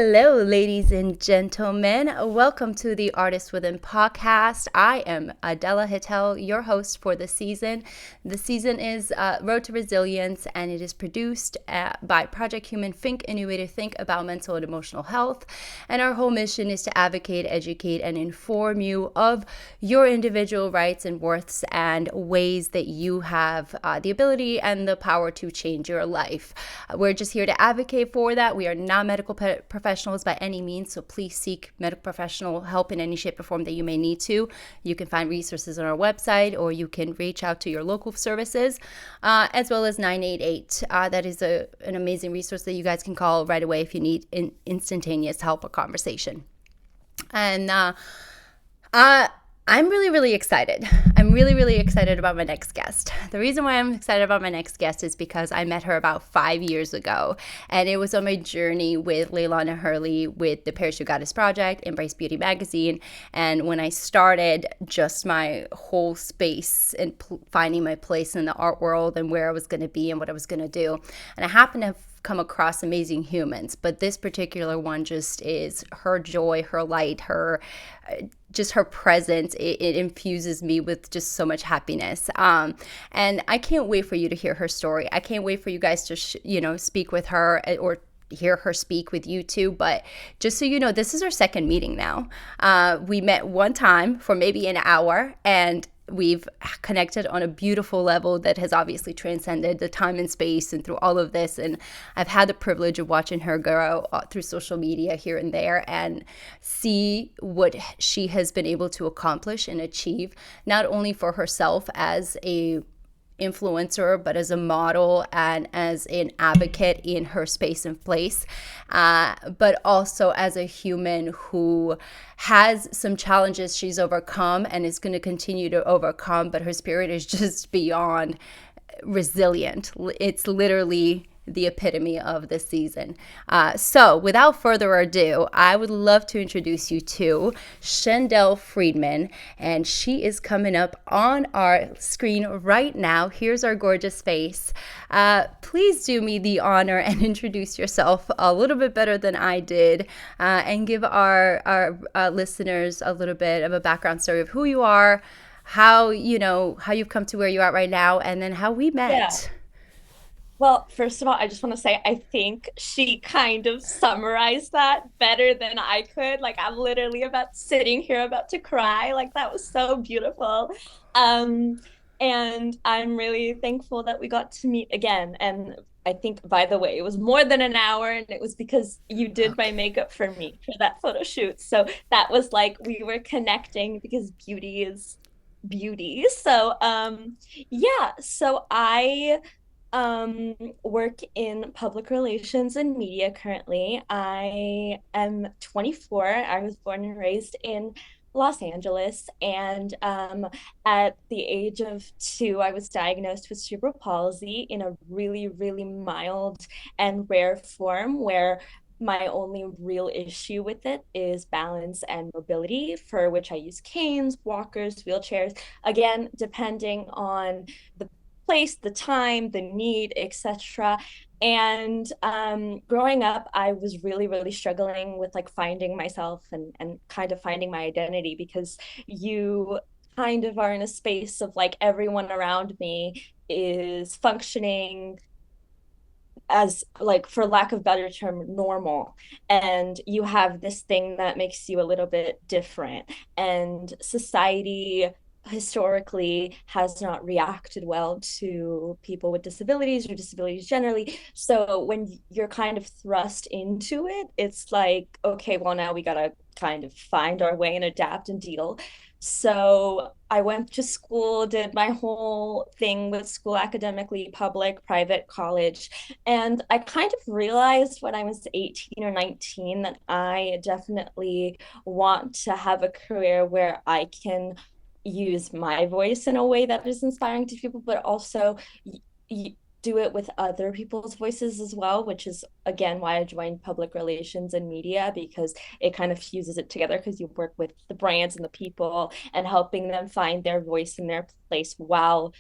Hello, ladies and gentlemen. Welcome to the Artist Within podcast. I am Adela Hittel, your host for the season. The season is Road to Resilience, and it is produced by Project Human Think Innovative Think about mental and emotional health. And our whole mission is to advocate, educate, and inform you of your individual rights and worths and ways that you have the ability and the power to change your life. We're just here to advocate for that. We are not medical professionals by any means, so please seek medical professional help in any shape or form that you may need to. You can find resources on our website, or you can reach out to your local services, as well as 988. That is an amazing resource that you guys can call right away if you need instantaneous help or conversation. And I'm really excited. I'm really excited about my next guest. The reason why I'm excited about my next guest is because I met her about 5 years ago, and it was on my journey with Leilani Hurley with the Parachute Goddess Project, Embrace Beauty Magazine, and when I started just my whole space and finding my place in the art world and where I was going to be and what I was going to do. And I happened to have come across amazing humans, but this particular one just is her joy, her light, her just her presence. It infuses me with just so much happiness, and I can't wait for you to hear her story. I can't wait for you guys to speak with her or hear her speak with you too. But just so you know, this is our second meeting now. We met one time for maybe an hour, and we've connected on a beautiful level that has obviously transcended the time and space and through all of this. And I've had the privilege of watching her grow through social media here and there and see what she has been able to accomplish and achieve, not only for herself as a influencer, but as a model and as an advocate in her space and place, but also as a human who has some challenges she's overcome and is going to continue to overcome, but her spirit is just beyond resilient. It's literally the epitome of this season. So without further ado, I would love to introduce you to Shendel Friedman, and she is coming up on our screen right now. Here's our gorgeous face. Please do me the honor and introduce yourself a little bit better than I did, and give our listeners a little bit of a background story of who you are, how you've come to where you are right now, and then how we met. Yeah. Well, first of all, I just want to say I think she kind of summarized that better than I could. Like I'm literally about sitting here about to cry. Like that was so beautiful. Um, and I'm really thankful that we got to meet again. And I think, by the way, it was more than an hour, and it was because you did my Okay. makeup for me for that photo shoot. So that was like we were connecting because beauty is beauty. Yeah, so I work in public relations and media currently. I am 24. I was born and raised in Los Angeles, and at the age of 2, I was diagnosed with cerebral palsy in a really mild and rare form where my only real issue with it is balance and mobility, for which I use canes, walkers, wheelchairs, again, depending on the place, the time, the need, etc. And growing up, I was really struggling with like finding myself and kind of finding my identity, because you kind of are in a space of like everyone around me is functioning as, like, for lack of better term, normal, and you have this thing that makes you a little bit different, and society historically has not reacted well to people with disabilities or disabilities generally. So when you're kind of thrust into it, it's like, okay, well, now we gotta kind of find our way and adapt and deal. So I went to school, did my whole thing with school, academically, public, private, college. And I kind of realized when I was 18 or 19 that I definitely want to have a career where I can use my voice in a way that is inspiring to people, but also do it with other people's voices as well, which is again why I joined public relations and media, because it kind of fuses it together, because you work with the brands and the people and helping them find their voice and their place while,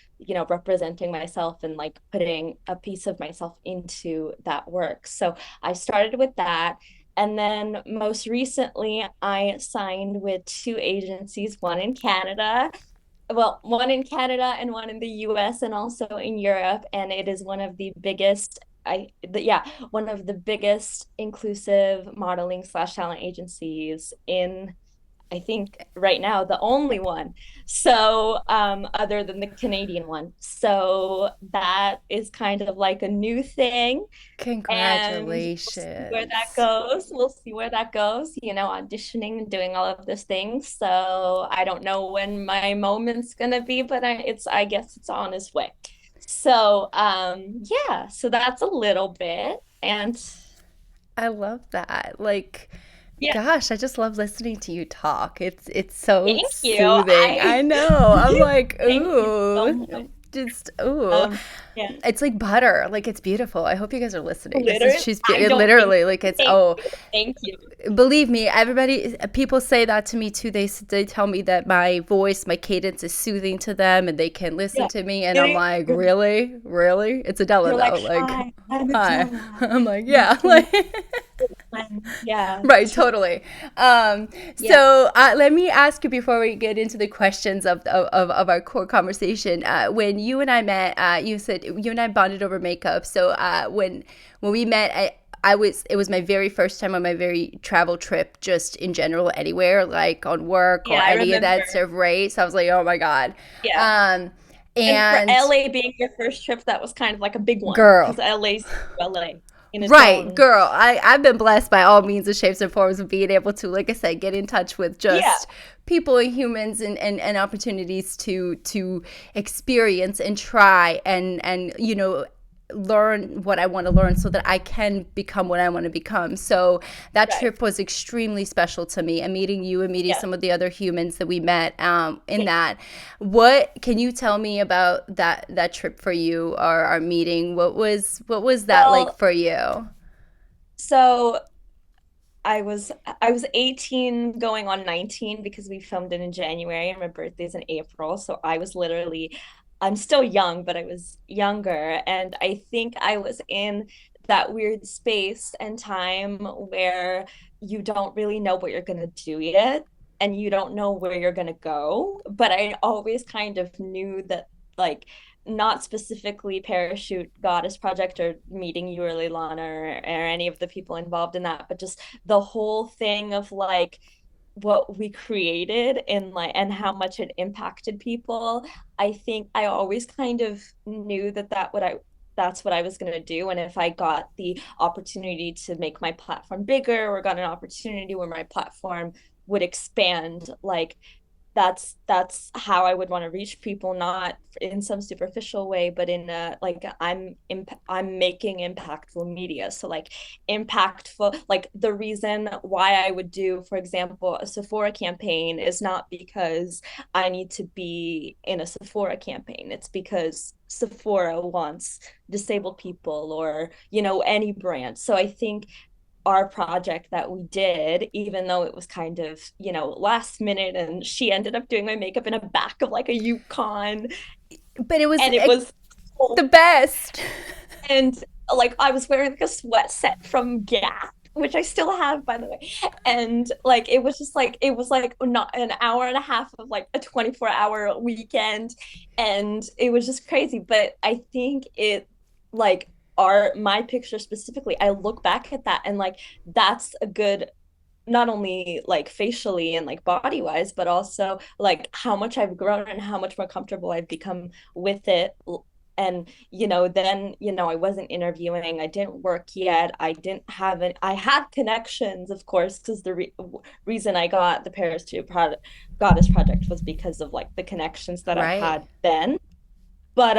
representing myself and like putting a piece of myself into that work. So I started with that. And then most recently, I signed with two agencies, one in Canada, well, one in Canada and one in the US and also in Europe. And it is one of the biggest, yeah, one of the biggest inclusive modeling slash talent agencies in, I think right now, the only one. So, other than the Canadian one. So that is kind of like a new thing, and we'll see where that Congratulations. goes. We'll see where that goes, auditioning and doing all of those things. So I don't know when my moment's gonna be, but I guess it's on its way. So yeah, so that's a little bit. And I love that. Like, yeah, gosh, I just love listening to you talk. It's so thank you. soothing. I know. I'm like, Thank you so ooh, much. just ooh. Um, yeah, It's like butter. Like it's beautiful. I hope you guys are listening. literally, I don't think Literally like it's thank oh, you. Thank you. believe me, everybody, people say that to me too. They tell me that my voice, my cadence is soothing to them, and they can listen Yeah. to me. And I'm It like, is. really, really? It's Adela You're like, though. Like, hi, I'm hi. Adela. I'm like, I'm yeah, from like. Yeah. Right, totally. Yeah. Let me ask you before we get into the questions of our core conversation. When you and I met, you said you and I bonded over makeup. So when we met, it was my very first time on my very travel trip, just in general, anywhere, like on work Yeah, or I any of remember. that stuff, right? So I was like, oh my God. Yeah. Um, And for and LA being your first trip, that was kind of like a big one girl, because LA's LA in its right, own. girl. I've been blessed by all means and shapes and forms of being able to, like I said, get in touch with Yeah, just people and humans and opportunities to experience and try and learn what I want to learn so that I can become what I want to become. So that right. trip was extremely special to me, and meeting you and meeting Yeah. some of the other humans that we met in Yeah. that. What can you tell me about that trip for you, or our meeting? What was that like Well, for you? so I was 18 going on 19 because we filmed it in January and my birthday's in April. So I was literally, I'm still young, but I was younger. And I think I was in that weird space and time where you don't really know what you're gonna do yet and you don't know where you're gonna go. But I always kind of knew that, like, not specifically Parachute Goddess Project or meeting you or Leilana or any of the people involved in that, but just the whole thing of like what we created and like and how much it impacted people. I think I always kind of knew that's what I was going to do. And if I got the opportunity to make my platform bigger or got an opportunity where my platform would expand, like that's how I would want to reach people, not in some superficial way, but in a like I'm making impactful media. So like impactful, like the reason why I would do, for example, a Sephora campaign is not because I need to be in a Sephora campaign. It's because Sephora wants disabled people or, any brand. So I think our project that we did, even though it was kind of, last minute, and she ended up doing my makeup in a back of like a Yukon, But it was and it was the cold. best. And like I was wearing like a sweat set from Gap, which I still have, by the way. And like it was just like it was like not an hour and a half of like a 24-hour weekend. And it was just crazy. But I think it like our my picture specifically, I look back at that and like that's a good, not only like facially and like body wise, but also like how much I've grown and how much more comfortable I've become with it. And then I wasn't interviewing, I didn't work yet, I didn't have it, I had connections, of course, because the reason I got the Paris to Goddess project was because of like the connections that I Right. had then. But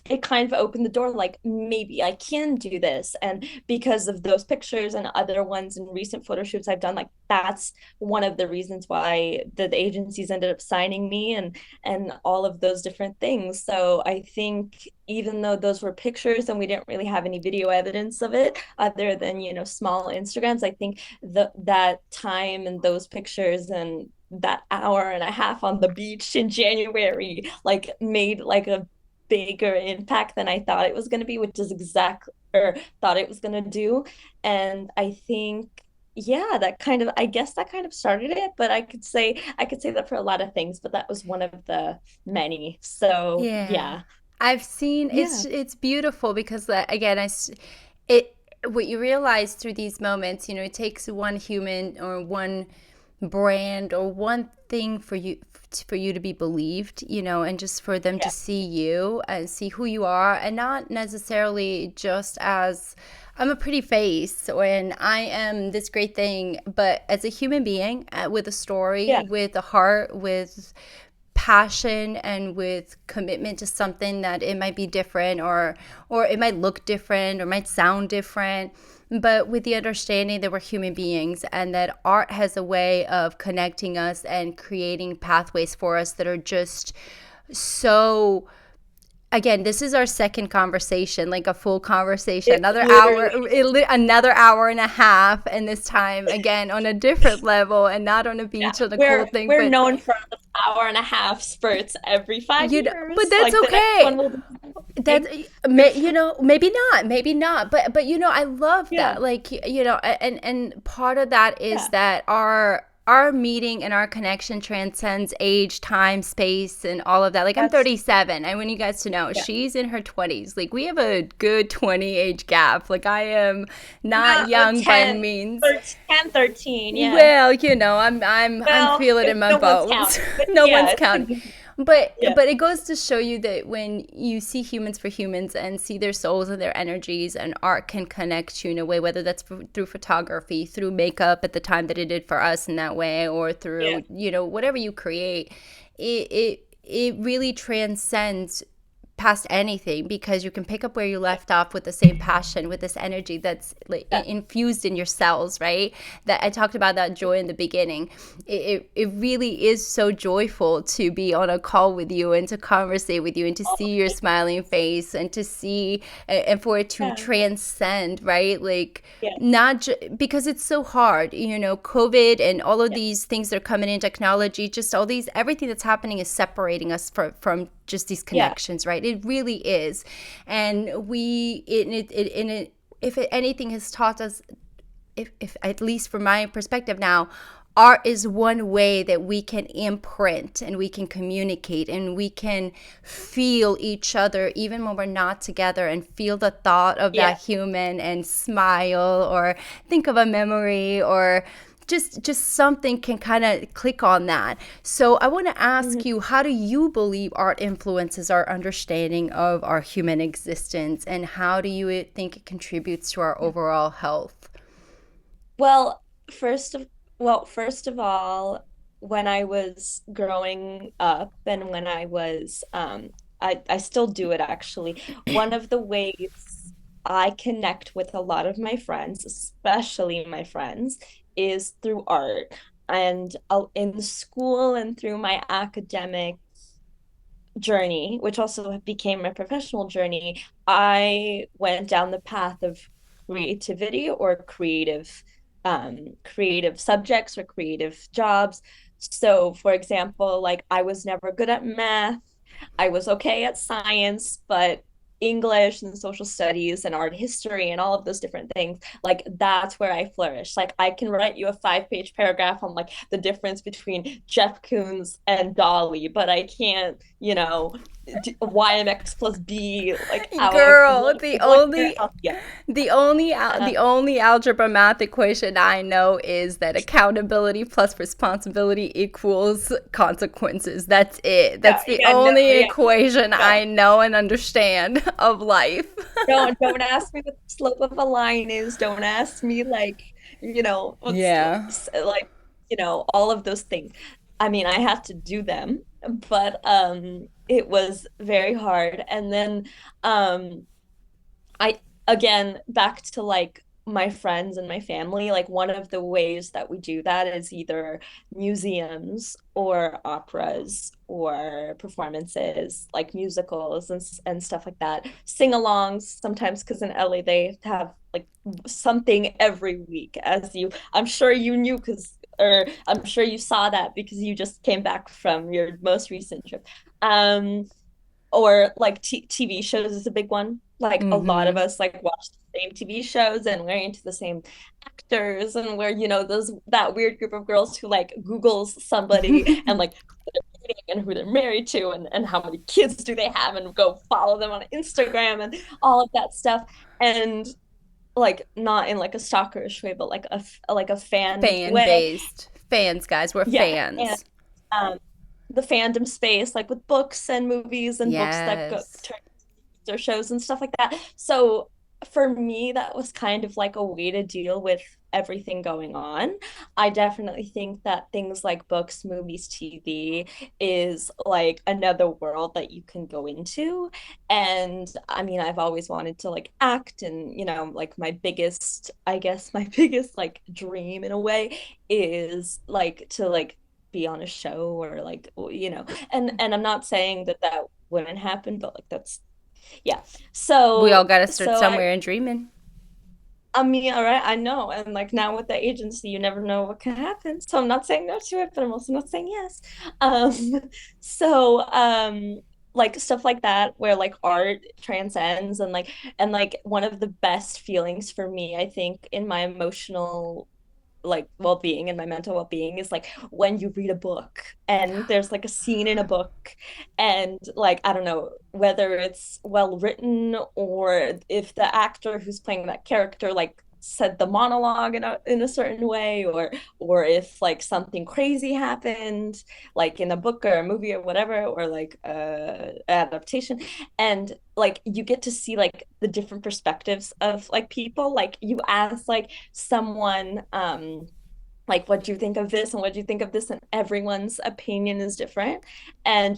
it kind of opened the door, like maybe I can do this. And because of those pictures and other ones and recent photo shoots I've done, like that's one of the reasons why the agencies ended up signing me and all of those different things. So I think even though those were pictures and we didn't really have any video evidence of it other than small Instagrams, I think that time and those pictures and that hour and a half on the beach in January like made like a bigger impact than I thought it was going to be, which is exactly or thought it was going to do. And I think, yeah, that kind of, I guess that kind of started it, but I could say that for a lot of things, but that was one of the many. So Yeah. yeah. I've seen Yeah. it's beautiful because again it what you realize through these moments, it takes one human or one brand or one thing for you to be believed, and just for them to Yeah. see you and see who you are, and not necessarily just as I'm a pretty face and I am this great thing, but as a human being with a story, Yeah. with a heart, with passion, and with commitment to something that it might be different, or it might look different or might sound different, but with the understanding that we're human beings and that art has a way of connecting us and creating pathways for us that are just so. Again, this is our second conversation, like a full conversation, It another hour, literally, another hour and a half, and this time again on a different level and not on a yeah. beach on a cool We're thing, we're but known for the hour and a half spurts every five but years. that's Like the next okay. one will be That maybe not, but I love yeah. that, like, and part of that is Yeah. that our meeting and our connection transcends age, time, space, and all of that. Like, I'm That's 37. I want you guys to know yeah. she's in her 20s. Like, we have a good 20 age gap. Like, I am not Yeah, young by any 10, means. 10, 13, yeah. Well, I'm Well, feeling it in my no one's bones. counting, but No yeah, one's it's counting. significant. But Yeah. but it goes to show you that when you see humans for humans and see their souls and their energies, and art can connect you in a way, whether that's through photography, through makeup at the time that it did for us in that way, or Yeah. through, whatever you create, it really transcends past anything, because you can pick up where you left off with the same passion, with this energy that's like Yeah. infused in your cells, right? That I talked about, that joy in the beginning. It really is so joyful to be on a call with you and to conversate with you and to Oh, see your thank smiling face and to see and for it to yeah. transcend, right? Like, Yeah. because it's so hard, COVID and all of Yeah. these things that are coming in, technology, just all these, everything that's happening is separating us from just these Yeah. connections, right? It really is. And if anything has taught us, if at least from my perspective now, art is one way that we can imprint and we can communicate and we can feel each other even when we're not together, and feel the thought of Yeah. that human and smile, or think of a memory, or just something can kind of click on that. So I want to ask Mhm. you, how do you believe art influences our understanding of our human existence, and how do you think it contributes to our overall health? Well, first of first of all, when I was growing up and when I was I still do it actually. One of the ways I connect with a lot of my friends, especially my friends, is through art. And in school and through my academic journey, which also became my professional journey, I went down the path of creativity or creative subjects or creative jobs. So, for example, like I was never good at math. I was okay at science, but English and social studies and art history and all of those different things, like that's where I flourish. Like I can write you a 5 page paragraph on like the difference between Jeff Koons and Dolly, but I can't, YMX plus B like out of Girl, the linear only algebra. the only algebra math equation I know is that accountability plus responsibility equals consequences. That's it. Yeah, That's the yeah, no, only yeah, equation no. I know and understand of life. Don't ask me what the slope of a line is. Don't ask me like, what's Yeah. like, all of those things. I mean, I had to do them, but it was very hard. And then I again back to like my friends and my family, like one of the ways that we do that is either museums or operas or performances like musicals and stuff like that, sing-alongs sometimes, because in LA they have like something every week, as you I'm sure you knew, because or I'm sure you saw that because you just came back from your most recent trip. or like TV shows is a big one. Like a lot of Mm-hmm. us like watch the same TV shows and we're into the same actors and we're, those that weird group of girls who like Googles somebody and like who they're dating and who they're married to and how many kids do they have and go follow them on Instagram and all of that stuff. And like not in like a stalkerish way, but like a fan Fan way. based. Fans, guys. We're Yeah. And fans. um the fandom space, like with books and movies and books that go Yes. turn or shows and stuff like that. So for me, that was kind of like a way to deal with everything going on. I definitely think that things like books, movies, TV is like another world that you can go into. And I mean, I've always wanted to like act, and like my biggest, I guess my biggest like dream in a way is like to like be on a show or like and I'm not saying that that wouldn't happen, but like that's yeah. We all So got to start so I somewhere and dreaming. I mean, all right, I know. And like now with the agency, you never know what can happen. So I'm not saying no to it, but I'm also not saying yes. Um, so like stuff like that where like art transcends and like one of the best feelings for me, I think, in my emotional like well-being and my mental well-being is like when you read a book and there's like a scene in a book and like I don't know whether it's well written or if the actor who's playing that character like said the monologue in a certain way or if like something crazy happened like in a book or a movie or whatever or like adaptation and like you get to see like the different perspectives of like people like you ask like someone like what do you think of this and what do you think of this and everyone's opinion is different and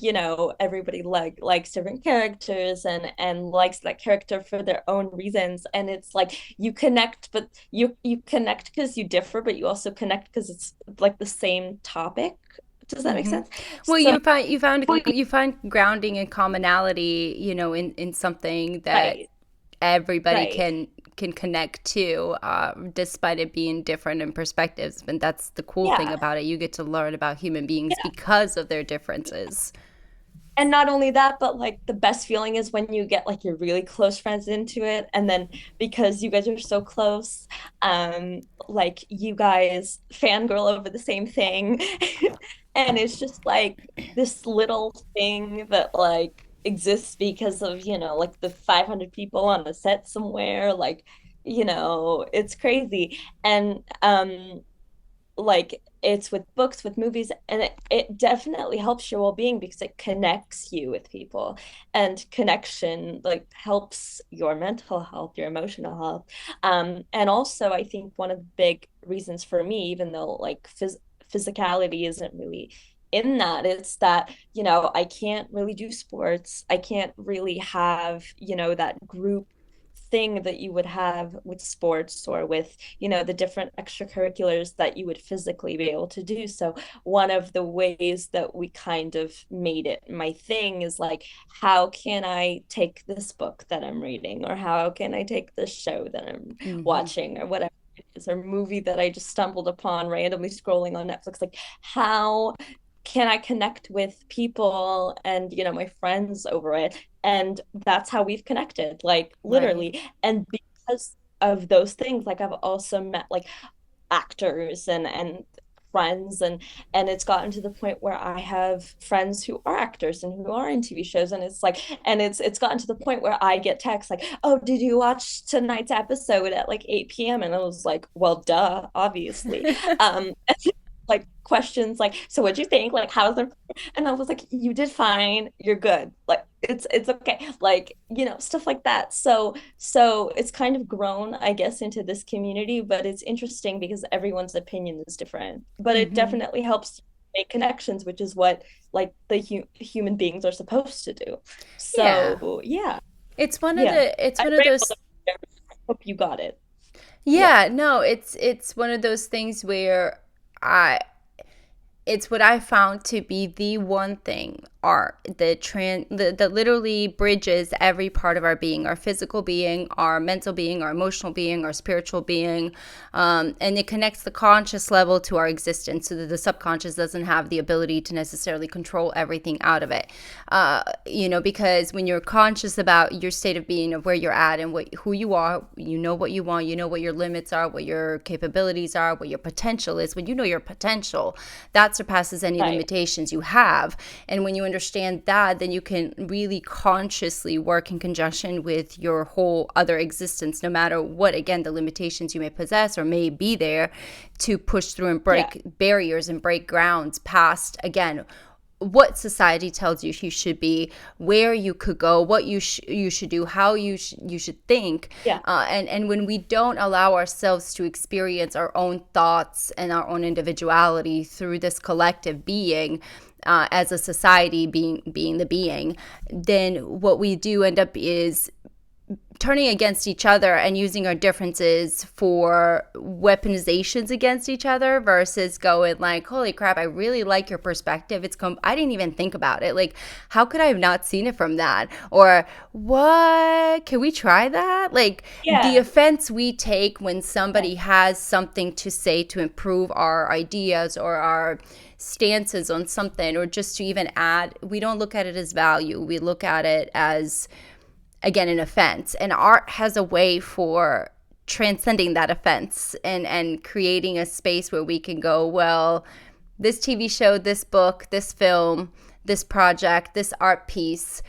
everybody likes different characters and likes that character for their own reasons and it's like you connect but you connect because you differ but you also connect because it's like the same topic. Does that make Mm-hmm. sense? Well, So you find grounding and commonality, in something that right, everybody right, can connect to, despite it being different in perspectives. And that's the cool thing yeah. about it. You get to learn about human beings because of their differences. And not only that, but like the best feeling is when you get like your really close friends into it. And then because you guys are so close, like you guys fangirl over the same thing. And it's just like this little thing that like exists because of, like the 500 people on a set somewhere. Like, it's crazy. And like it's with books with movies and it definitely helps your well-being because it connects you with people and connection like helps your mental health your emotional health and also I think one of the big reasons for me even though like physicality isn't really in that it's that I can't really do sports I can't really have that group thing that you would have with sports or with the different extracurriculars that you would physically be able to do. So one of the ways that we kind of made it my thing is like how can I take this book that I'm reading or how can I take this show that I'm Mm-hmm. watching or whatever it is or movie that I just stumbled upon randomly scrolling on Netflix like how can I connect with people and my friends over it and that's how we've connected like Right. literally and because of those things like I've also met like actors and friends and it's gotten to the point where I have friends who are actors and who are in TV shows and it's like and it's gotten to the point where I get texts like oh did you watch tonight's episode at like 8 p.m. and I was like well duh obviously like questions like so what'd you think like how's it and I was like you did fine you're good like it's okay like stuff like that so it's kind of grown I guess into this community but it's interesting because everyone's opinion is different but it Mm-hmm. definitely helps make connections which is what like the human beings are supposed to do Yeah. so yeah yeah It's I one of rambled those. up there. I hope you got it yeah Yeah, no, it's one of those things where I it's what I found to be the one thing art that literally bridges every part of our being, our physical being, our mental being, our emotional being, our spiritual being, and it connects the conscious level to our existence so that the subconscious doesn't have the ability to necessarily control everything out of it. Because when you're conscious about your state of being, of where you're at and who you are, you know what you want, you know what your limits are, what your capabilities are, what your potential is. When you know your potential, that surpasses any Right. limitations you have. And when you understand that, then you can really consciously work in conjunction with your whole other existence, no matter what, again, the limitations you may possess or may be there, to push through and Yeah. break barriers and break grounds past, again, what society tells you you should be, where you could go, what you should do, how you should think, Yeah. and when we don't allow ourselves to experience our own thoughts and our own individuality through this collective being, as a society being the being, then what we do end up is turning against each other and using our differences for weaponizations against each other versus going like, holy crap, I really like your perspective. I didn't even think about it. Like, how could I have not seen it from that? Or what? Can we try that? Like, the Yeah. offense we take when Yeah. somebody has something to say to improve our ideas or our stances on something, or just to even add, we don't look at it as value. We look at it as, again, an offense. And art has a way for transcending that offense and creating a space where we can go, well, this TV show, this book, this film, this project, this art piece,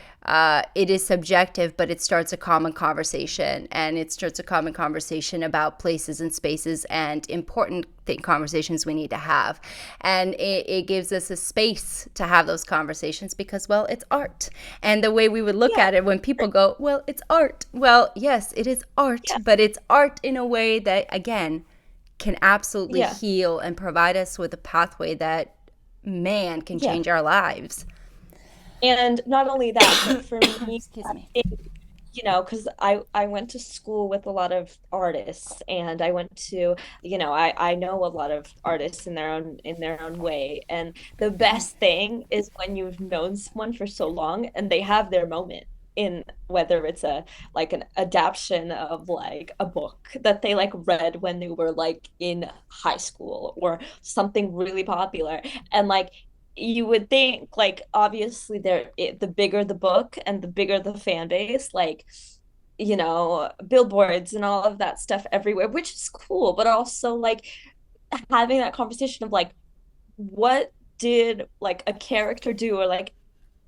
it is subjective, but it starts a common conversation. And it starts a common conversation about places and spaces and important conversations we need to have. And it gives us a space to have those conversations because, well, it's art. And the way we would look Yeah. at it when people go, well, it's art. Well, yes, it is art, Yeah. but it's art in a way that, again, can absolutely Yeah. heal and provide us with a pathway that, man, can Yeah. change our lives. And not only that, but for me, Excuse me. because I went to school with a lot of artists, and I went to, I know a lot of artists in their own way. And the best thing is when you've known someone for so long and they have their moment in, whether it's a like an adaptation of like a book that they like read when they were like in high school or something really popular. And like you would think, like, obviously the bigger the book and the bigger the fan base, like, billboards and all of that stuff everywhere, which is cool, but also like having that conversation of like, what did like a character do, or like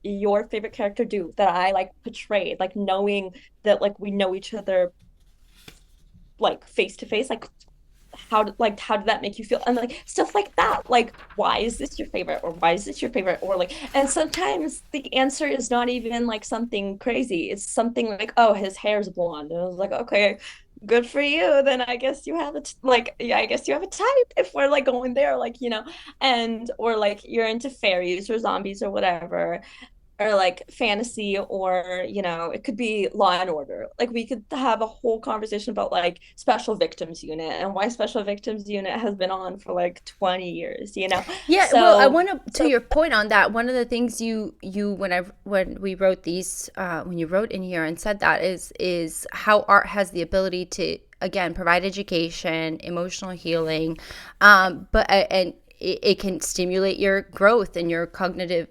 your favorite character do that I like portrayed, like knowing that like we know each other like face to face, like how did that make you feel, and like stuff like that, like why is this your favorite, or why is this your favorite, or like, and sometimes the answer is not even like something crazy, it's something like, oh, his hair's blonde, and I was like, okay, good for you, then I guess you have like, yeah, I guess you have a type if we're like going there, like, and or like you're into fairies or zombies or whatever, or like fantasy, or it could be Law and Order. Like we could have a whole conversation about like Special Victims Unit and why Special Victims Unit has been on for like 20 years, Yeah, well, I so want to your point on that. One of the things you when we wrote these, when you wrote in here and said that, is how art has the ability to, again, provide education, emotional healing, but and it can stimulate your growth and your cognitive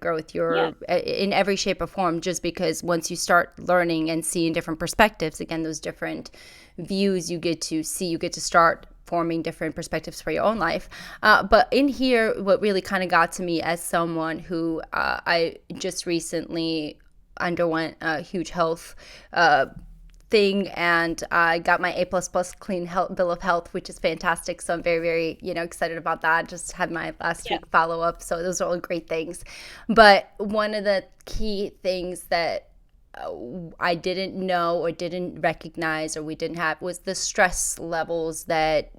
growth, yeah, your in every shape or form, just because once you start learning and seeing different perspectives, again, those different views you get to see, you get to start forming different perspectives for your own life. But in here, what really kind of got to me as someone who, I just recently underwent a huge health thing, and I got my A++ clean health bill of health, which is fantastic. So I'm very, very, excited about that. Just had my last yeah, week follow up. So those are all great things. But one of the key things that I didn't know or didn't recognize or we didn't have was the stress levels that,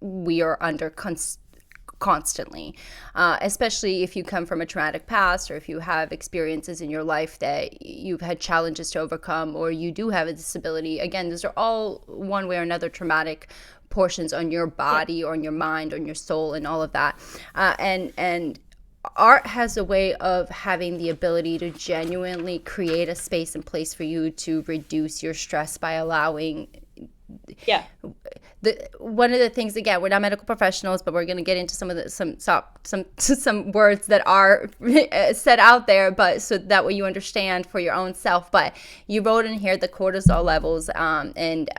we are under constantly, especially if you come from a traumatic past, or if you have experiences in your life that you've had challenges to overcome, or you do have a disability. Again, those are all one way or another traumatic portions on your yeah, body or on your mind, on your soul, and all of that. And art has a way of having the ability to genuinely create a space and place for you to reduce your stress by allowing Yeah. one of the things, again, we're not medical professionals, but we're going to get into some of the some words that are set out there, but so that way you understand for your own self. But you wrote in here the cortisol levels, and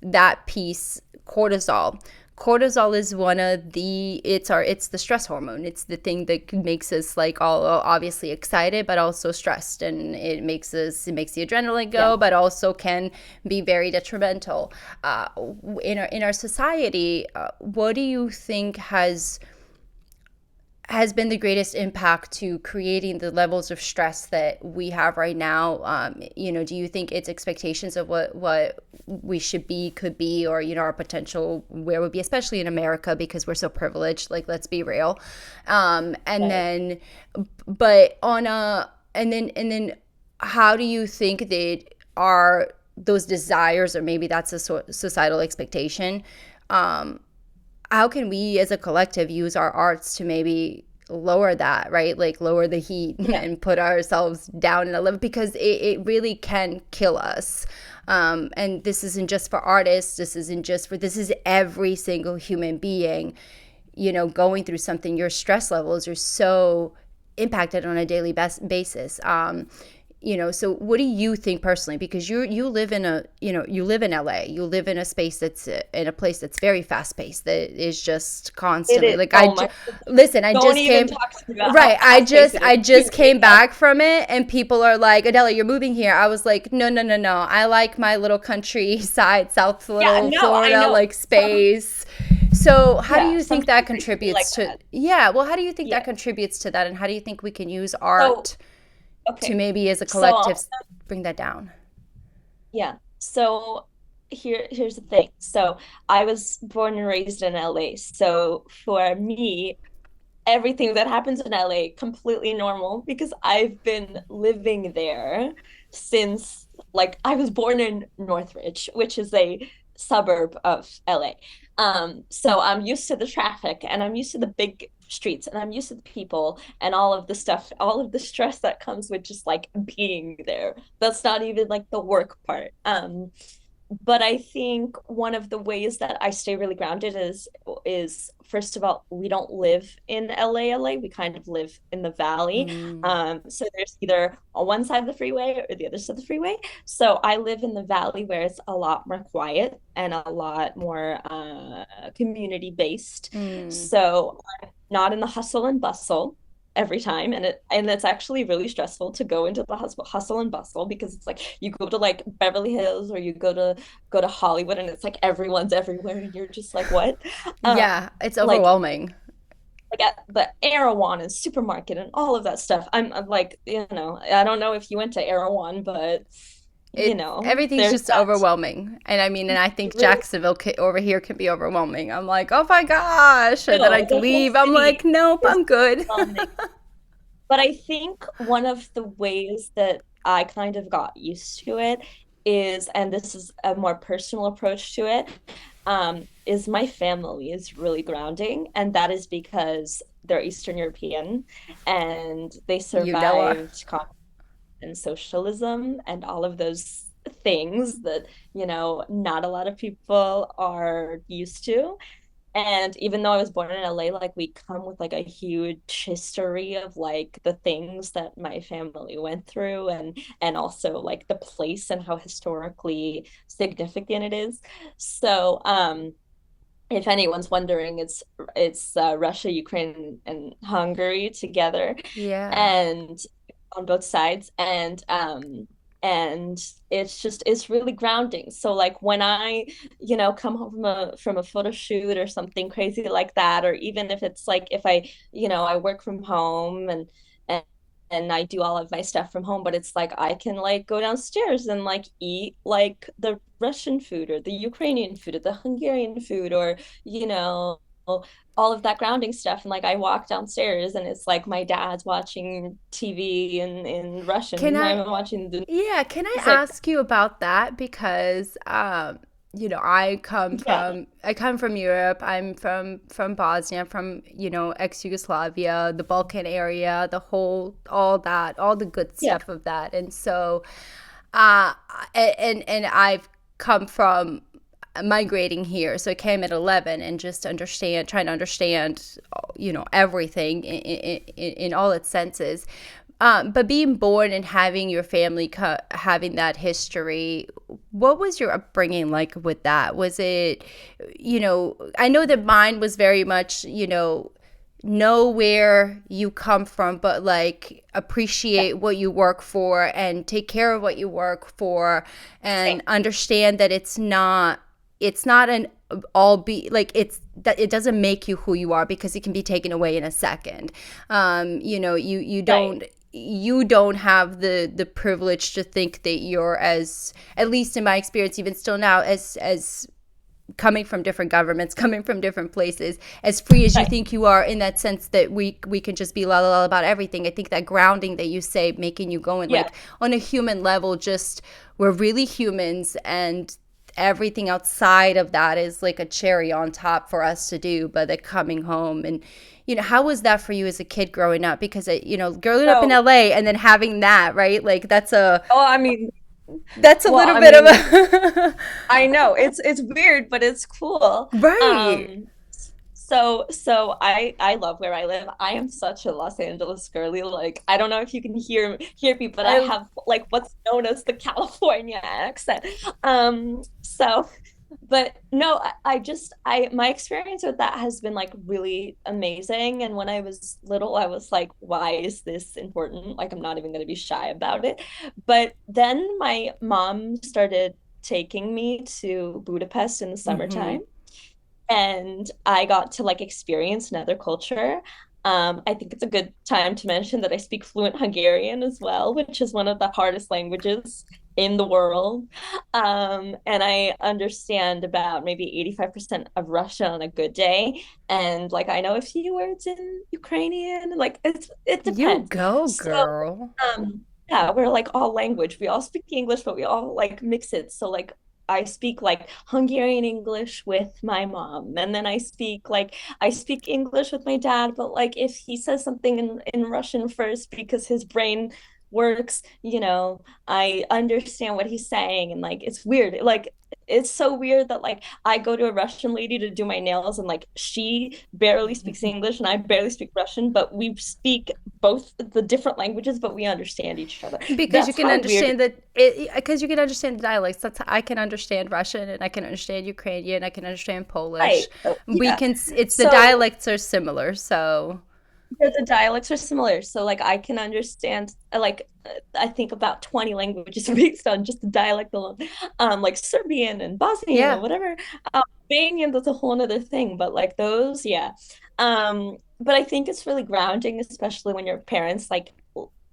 that piece, cortisol is one of the it's the stress hormone. It's the thing that makes us like all obviously excited but also stressed, and it makes the adrenaline go, Yeah. but also can be very detrimental in our society. What do you think has been the greatest impact to creating the levels of stress that we have right now? Do you think it's expectations of what we should be, could be, or, our potential where would be, especially in America, because we're so privileged, like, let's be real. And Right. then, but on a, and then how do you think that are those desires, or maybe that's a societal expectation, um, how can we as a collective use our arts to maybe lower that, right? Like lower the heat Yeah. and put ourselves down in a level, because it really can kill us. And this isn't just for artists. This is every single human being, going through something. Your stress levels are so impacted on a daily basis. So what do you think personally? Because you live in you live in LA. You live in a space that's in a place that's very fast paced. That is just It constantly is. like Oh my goodness. listen. I Don't just even came. talk to me about how Right. fast paced it is. I You just wake came up. back from it, and people are like, Adela, you're moving here. I was like, no, no, no, no. I like my little countryside, South Yeah, little no, I Florida, know. like Some, space. So how do yeah, you some think that countries can be like contributes to? that. Yeah. Well, how do you think Yeah. that contributes to that, and how do you think we can use So, art to okay. maybe as a So, collective bring that down? yeah. So here's the thing. So I was born and raised in LA. So for me, everything that happens in LA completely normal because I've been living there since like I was born in Northridge, which is a suburb of LA. So I'm used to the traffic and I'm used to the big streets and I'm used to the people and all of the stuff, all of the stress that comes with just like being there. That's not even like the work part. But I think one of the ways that I stay really grounded is first of all, we don't live in LA. We kind of live in the valley. Mm. So there's either on one side of the freeway or the other side of the freeway. So I live in the valley where it's a lot more quiet and a lot more community based. Mm. So I'm not in the hustle and bustle every time, and it's actually really stressful to go into the hustle and bustle because it's like you go to like Beverly Hills or you go to Hollywood and it's like everyone's everywhere and you're just like what um Yeah, it's like overwhelming. like at the Erewhon and supermarket and all of that stuff. I'm like, I don't know if you went to Erewhon, but Everything's there's just that. overwhelming, and I mean, and I think It really Jacksonville over here can be overwhelming. I'm like, oh my gosh, and then I no, the whole leave. I'm like, city nope, is I'm good. overwhelming. But I think one of the ways that I kind of got used to it is, and this is a more personal approach to it, is my family is really grounding. And that is because they're Eastern European and they You know her. survived communism and socialism and all of those things that, not a lot of people are used to. And even though I was born in LA, like we come with like a huge history of like the things that my family went through and also like the place and how historically significant it is. So if anyone's wondering, it's Russia, Ukraine, and Hungary together, Yeah. and on both sides, and it's really grounding. So like when I come home from a photo shoot or something crazy like that, or even if it's like if I work from home and and I do all of my stuff from home, but it's like I can like go downstairs and like eat like the Russian food or the Ukrainian food or the Hungarian food or you know all of that grounding stuff. And like I walk downstairs and it's like my dad's watching TV in Russian Can and I? I'm watching the Yeah. Can I it's like ask you about that? Because Yeah. I come from Europe. I'm from Bosnia, from, ex-Yugoslavia, the Balkan area, the whole all that, all the good Yeah. stuff of that. And so uh and I've come from migrating here. So I came at 11 and just trying to understand, everything in all its senses. But being born and having your family having that history, what was your upbringing like with that? Was it, I know that mine was very much, know where you come from, but like Yeah. appreciate what you work for and take care of what you work for, and Same. understand that it's not an all be like it's that it doesn't make you who you are, because it can be taken away in a second. Right. You don't have the privilege to think that you're, as at least in my experience, even still now, as coming from different governments, coming from different places, as free as you Right. think you are, in that sense that we can just be la la la about everything. I think that grounding that you say, making you go in, Yeah. like, on a human level, just we're really humans, and everything outside of that is like a cherry on top for us to do. But the coming home, and how was that for you as a kid growing up? Because growing up in So, LA and then having that, right? Like oh, I mean, that's a well, little I bit of mean, a I know it's weird, but it's cool. right. Um, so I love where I live. I am such a Los Angeles girly. Like, I don't know if you can hear me, but I I have like what's known as the California accent. So but no, I just I my experience with that has been like really amazing. And when I was little, I was like, why is this important? Like, I'm not even going to be shy about it. But then my mom started taking me to Budapest in the mm-hmm. summertime, and I got to like experience another culture. I think it's a good time to mention that I speak fluent Hungarian as well, which is one of the hardest languages in the world. And I understand about maybe 85% of Russian on a good day. And like I know a few words in Ukrainian, like it You depends. go, So girl. yeah, we're like all language. We all speak English, but we all like mix it. So like I speak like Hungarian English with my mom, and then I speak English with my dad, but like if he says something in Russian first because his brain works, I understand what he's saying, and like it's weird. Like it's so weird that like I go to a Russian lady to do my nails, and like she barely speaks English and I barely speak Russian, but we speak both the different languages, but we understand each other. Because you That's can how weird. understand that it, because you can understand the dialects. That's I can understand Russian, and I can understand Ukrainian, I can understand Right. Polish. So, We yeah. can it's the So dialects are similar. So the dialects are similar. So like I can understand I think about 20 languages based on just the dialect alone. Like Serbian and Bosnian yeah. and whatever. Albanian, that's a whole other thing. But like those, yeah. But I think it's really grounding, especially when your parents like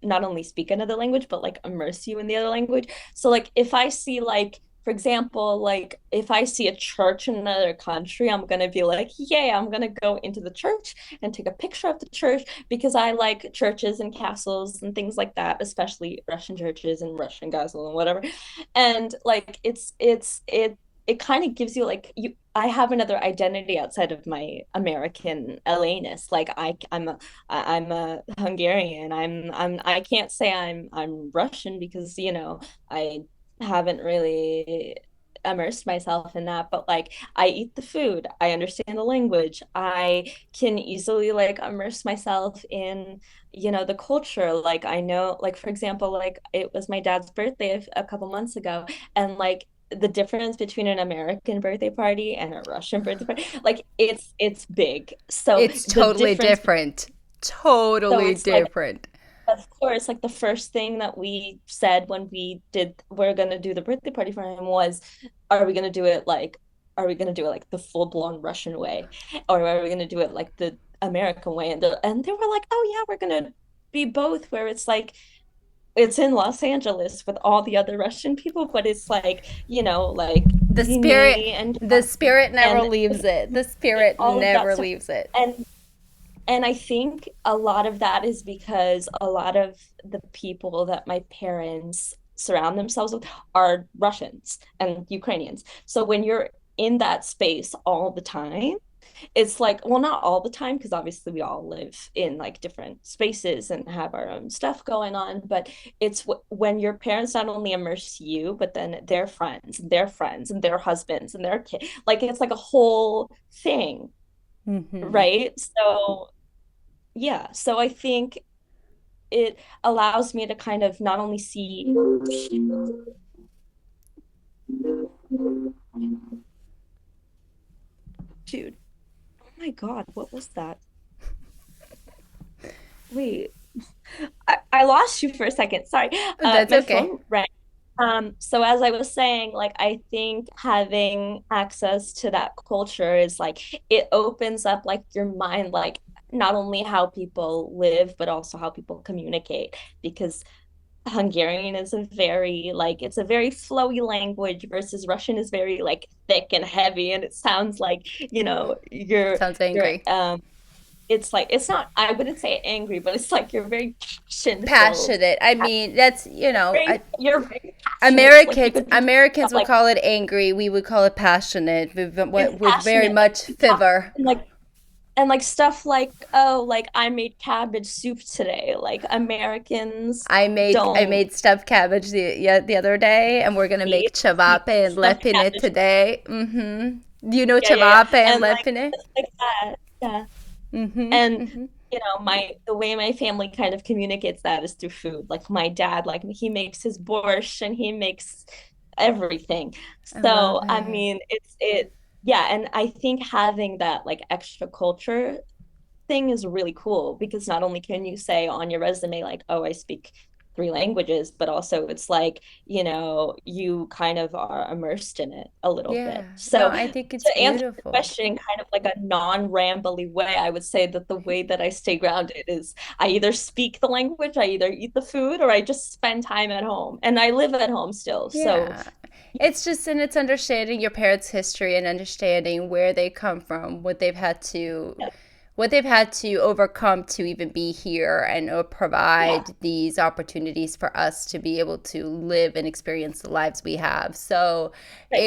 not only speak another language, but like immerse you in the other language. So like if I see like for example, like if I see a church in another country, I'm gonna be like, yeah, I'm gonna go into the church and take a picture of the church because I like churches and castles and things like that, especially Russian churches and Russian castles and whatever. And like it kind of gives you like you I have another identity outside of my American LA-ness. Like I'm a Hungarian. I can't say I'm Russian because I haven't really immersed myself in that, but like I eat the food, I understand the language, I can easily like immerse myself in the culture. Like I know, like for example, like it was my dad's birthday a couple months ago, and like the difference between an American birthday party and a Russian birthday party, like it's big. So It's the totally difference, different. so Totally it's like different. of course, like the first thing that we said when we're gonna do the birthday party for him was, are we gonna do it like, are we gonna do it like the full-blown Russian way, or are we gonna do it like the American way? And they were like, oh yeah, we're gonna be both, where it's like it's in Los Angeles with all the other Russian people, but it's like, like The spirit me and the spirit never and leaves it. The spirit all of that never stuff. leaves it. And I think a lot of that is because a lot of the people that my parents surround themselves with are Russians and Ukrainians. So when you're in that space all the time, it's like, well, not all the time, because obviously we all live in like different spaces and have our own stuff going on, but it's when your parents not only immerse you, but then their friends and their husbands and their kids, like it's like a whole thing, Mm-hmm. right? So yeah, so I think it allows me to kind of not only see, dude, oh my God, what was that? Wait, I lost you for a second. Sorry. That's My okay. phone rang. So as I was saying, like I think having access to that culture is like it opens up like your mind, like not only how people live, but also how people communicate. Because Hungarian is a very like it's a very flowy language versus Russian is very like thick and heavy, and it sounds like, Sounds you're angry. it's like it's not, I wouldn't say angry, but it's like you're very passion filled. Passionate. I mean, that's, You're very passionate. Like you Americans could be Americans would like call it angry. We would call it passionate and with very passionate, like much you talk fervor. and like stuff like, oh, like I made cabbage soup today. Like Americans I don't made stuffed cabbage the other day, and we're gonna make eat ciabatta and stuffed lepine cabbage. today. Mm-hmm. Do you know Yeah. ciabatta and And like lepine? stuff like that. Yeah. Mm-hmm. And Mm-hmm. my the way my family kind of communicates that is through food. Like my dad, like he makes his borscht and he makes everything. I love So I it. mean, yeah, and I think having that like extra culture thing is really cool because not only can you say on your resume like, oh, I speak three languages, but also it's like, you kind of are immersed in it a little Yeah. bit. No, So I think it's to answer the beautiful. question in kind of like a non-rambly way, I would say that the way that I stay grounded is I either speak the language, I either eat the food, or I just spend time at home. And I live at home still. So Yeah. It's just, and it's understanding your parents' history and understanding where they come from, yeah, what they've had to overcome to even be here and yeah, provide these opportunities for us to be able to live and experience the lives we have. So right.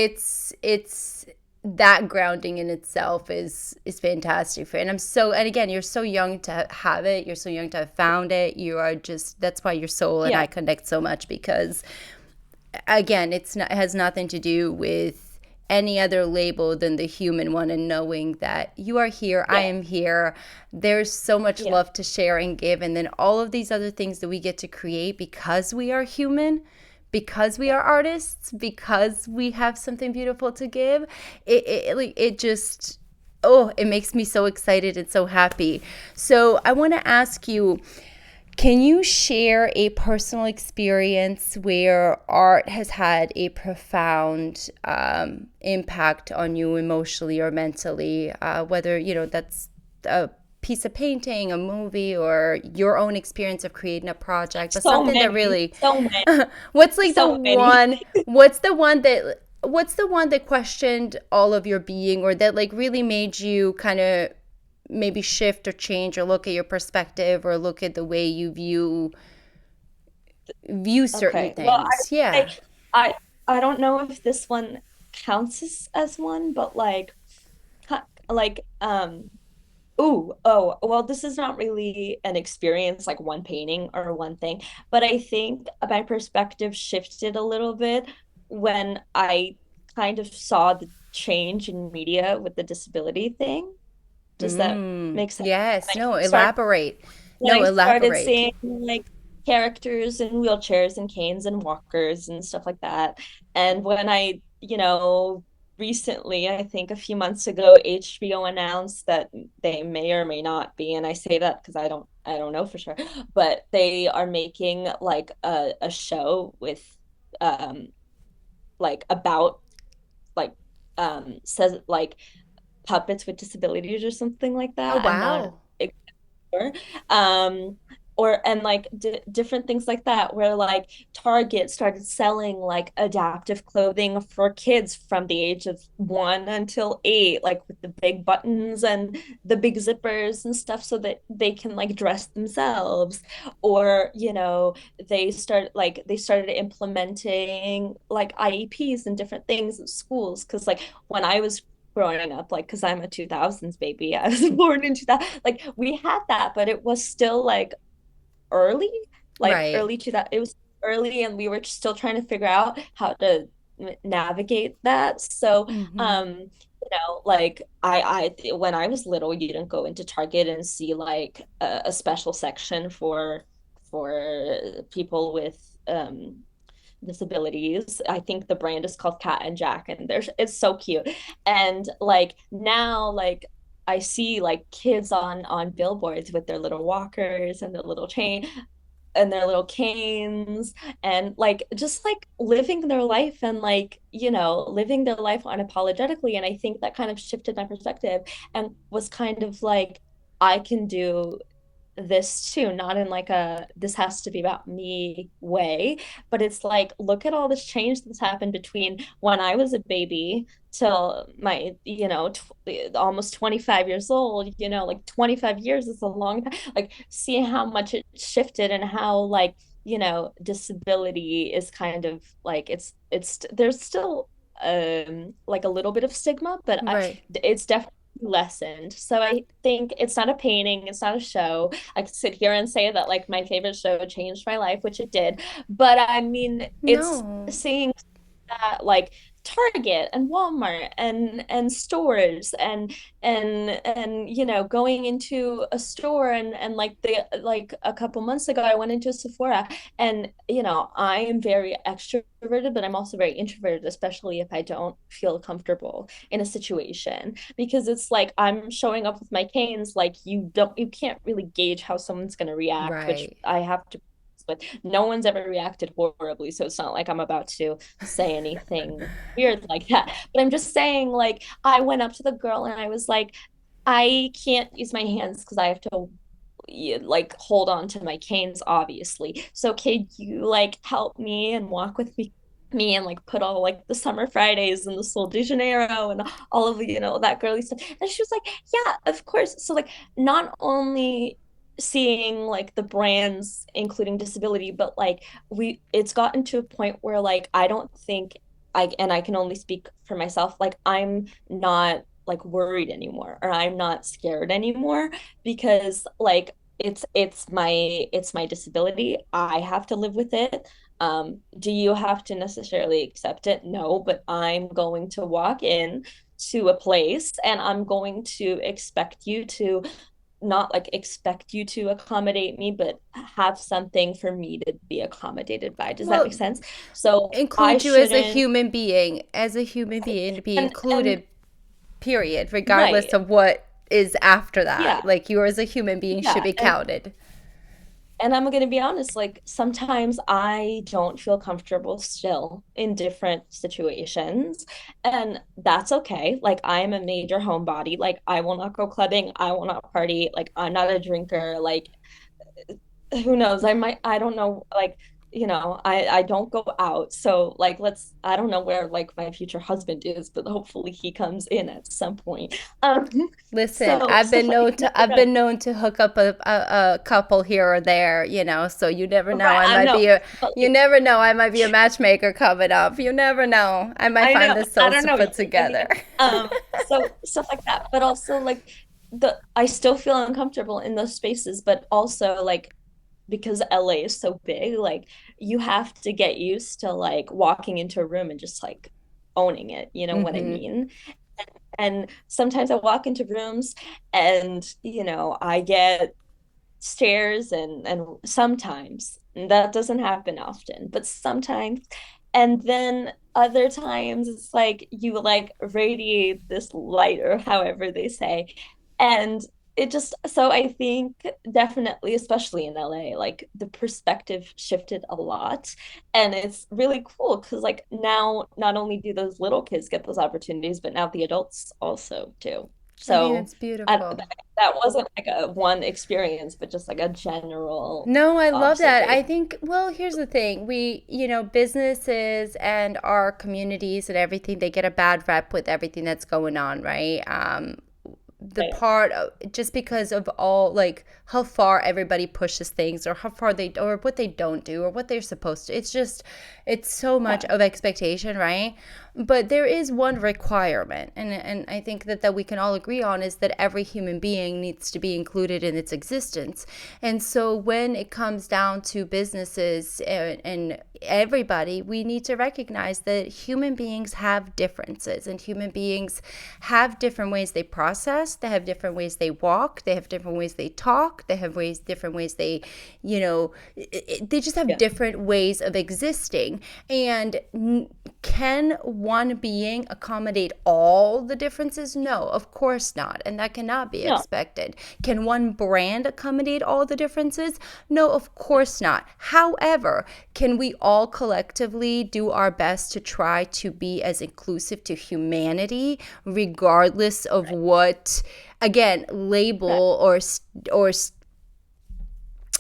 it's that grounding in itself is fantastic for, and I'm so, and again, you're so young to have it, you're so young to have found it. You are just, that's why your soul and Yeah, I connect so much, because again, it has nothing to do with any other label than the human one, and knowing that you are here, I yeah, am here. There's so much yeah, love to share and give, and then all of these other things that we get to create because we are human, because we yeah. are artists, because we have something beautiful to give. It just, oh, it makes me so excited and so happy. So I want to ask you, can you share a personal experience where art has had a profound impact on you emotionally or mentally? Whether, that's a piece of painting, a movie, or your own experience of creating a project, but So something that many, really, so many, what's like the so many. one, what's the one that questioned all of your being, or that like really made you kind of maybe shift or change or look at your perspective or look at the way you view certain Okay. Well, I things? Yeah. say I I don't know if this one counts as one, but like like ooh, oh, well, this is not really an experience like one painting or one thing, but I think my perspective shifted a little bit when I kind of saw the change in media with the disability thing. Does that make sense? Yes. When No, I started elaborate. when No, I started elaborate. seeing like characters in wheelchairs and canes and walkers and stuff like that. And when I, recently, I think a few months ago, HBO announced that they may or may not be, and I say that because I don't know for sure, but they are making like a show with um like about like says like puppets with disabilities or something like Oh, that. I'm not wow. sure. Um, or and like different things like that, where like Target started selling like adaptive clothing for kids from the age of 1 until 8, like with the big buttons and the big zippers and stuff, so that they can like dress themselves. Or they started implementing like IEPs and different things in schools, because like when I was growing up, like because I'm a 2000s baby, I was born in 2000, like we had that, but it was still like early, like Right. early to that. It was early, and we were still trying to figure out how to navigate that. So, Hmm. like when I was little, you didn't go into Target and see like a special section for people with disabilities. I think the brand is called Cat and Jack, and there's it's so cute. And like now, like I see like kids on billboards with their little walkers and their little chain and their little canes, and like just like living their life, and like living their life unapologetically. And I think that kind of shifted my perspective and was kind of like, I can do this too, not in like a this has to be about me way, but it's like, look at all this change that's happened between when I was a baby till my, almost 25 years old. Like 25 years is a long time. Like, see how much it shifted, and how like, disability is kind of like, it's there's still like a little bit of stigma, but Right. it's definitely lessened. So I think it's not a painting, it's not a show. I could sit here and say that like my favorite show changed my life, which it did. But I mean, it's No. seeing that like Target and Walmart and stores and going into a store, and like a couple months ago I went into a Sephora, and I am very extroverted, but I'm also very introverted, especially if I don't feel comfortable in a situation, because it's like I'm showing up with my canes. Like, you can't really gauge how someone's going to react, which Right. I have to, but no one's ever reacted horribly, so it's not like I'm about to say anything weird like that. But I'm just saying, like, I went up to the girl and I was like, I can't use my hands because I have to like hold on to my canes, obviously. So could you like help me and walk with me and like put all like the summer Fridays and the Sol de Janeiro and all of that girly stuff. And she was like, yeah, of course. So like, not only seeing like the brands including disability, but like it's gotten to a point where like I don't think I can only speak for myself, like I'm not like worried anymore, or I'm not scared anymore, because like it's my disability. I have to live with it. Do you have to necessarily accept it? No, but I'm going to walk in to a place, and I'm going to expect you to not like expect you to accommodate me, but have something for me to be accommodated by. Does that make Well, sense? So I include you shouldn't, as a human being to be and included, period, regardless right. of what is after that. Yeah. Like, you as a human being should Yeah. be counted. And I'm going to be honest, like sometimes I don't feel comfortable still in different situations, and that's okay. Like, I am a major homebody. Like, I will not go clubbing, I will not party. Like, I'm not a drinker. Like, who knows? I don't know. Like, I don't go out. So like, I don't know where like my future husband is, but hopefully he comes in at some point. Um, Listen, so stuff like, you never I've know. been known to hook up a couple here or there, so you never know. Right, I know. But You like, never know. I might be a matchmaker coming up. You never know. I might I find know. the I souls don't to know put yet. I mean, together. so stuff like that. But also like, I still feel uncomfortable in those spaces, but also like, because LA is so big, like you have to get used to like walking into a room and just like owning it. You know what I Hmm. mean? And sometimes I walk into rooms, and I get stares, and sometimes, and that doesn't happen often, but sometimes. And then other times it's like you like radiate this light, or however they say. And it just, so I think definitely, especially in LA, like the perspective shifted a lot. And it's really cool because like now not only do those little kids get those opportunities, but now the adults also do. I think So that's that, beautiful. that wasn't like a one experience, but just like a general No, I love that. observation. I think, well, here's the thing. Businesses and our communities and everything, they get a bad rep with everything that's going on, right? The Right. part of, just because of all, like, how far everybody pushes things, or how far they, or what they don't do, or what they're supposed to. It's so much Yeah. of expectation, right? But there is one requirement, and I think that we can all agree on, is that every human being needs to be included in its existence. And so when it comes down to businesses and everybody, we need to recognize that human beings have differences, and human beings have different ways they process, they have different ways they walk, they have different ways they talk, they have different ways they, they just have Yeah. different ways of existing. And can one being accommodate all the differences? No, of course not. And that cannot be No. expected. Can one brand accommodate all the differences? No, of course not. However, can we all collectively do our best to try to be as inclusive to humanity, regardless of what, again, Right. label or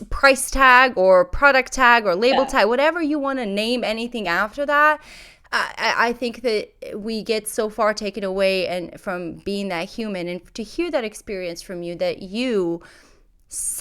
price tag or product tag or label Yeah. tag, whatever you want to name anything after that. I think that we get so far taken away and from being that human, and to hear that experience from you, that you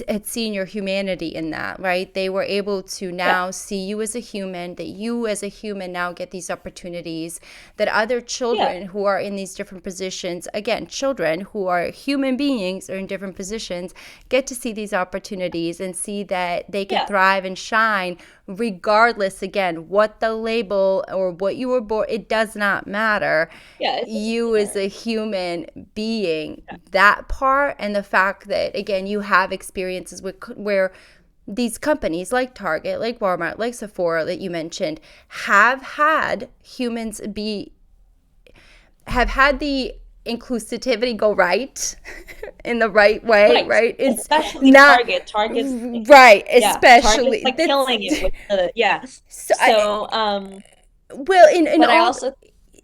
had seen your humanity in that, right? They were able to Yeah. now see you as a human, that you as a human now get these opportunities, that other Yeah. children who are in these different positions, again, children who are human beings or in different positions, get to see these opportunities and see that they can Yeah. thrive and shine regardless, again, what the label or what you were born, it does not matter. Yeah. It doesn't You as matter. a human being, that part, and the fact that, again, you have experiences with where these companies like Target, like Walmart, like Sephora that you mentioned, have had humans be, have had the inclusivity go right in the right way, Right. right? It's Especially not Target. Target's like, right, yeah, Target's especially like that's killing it with the, yeah. so So, well, in but I all, also,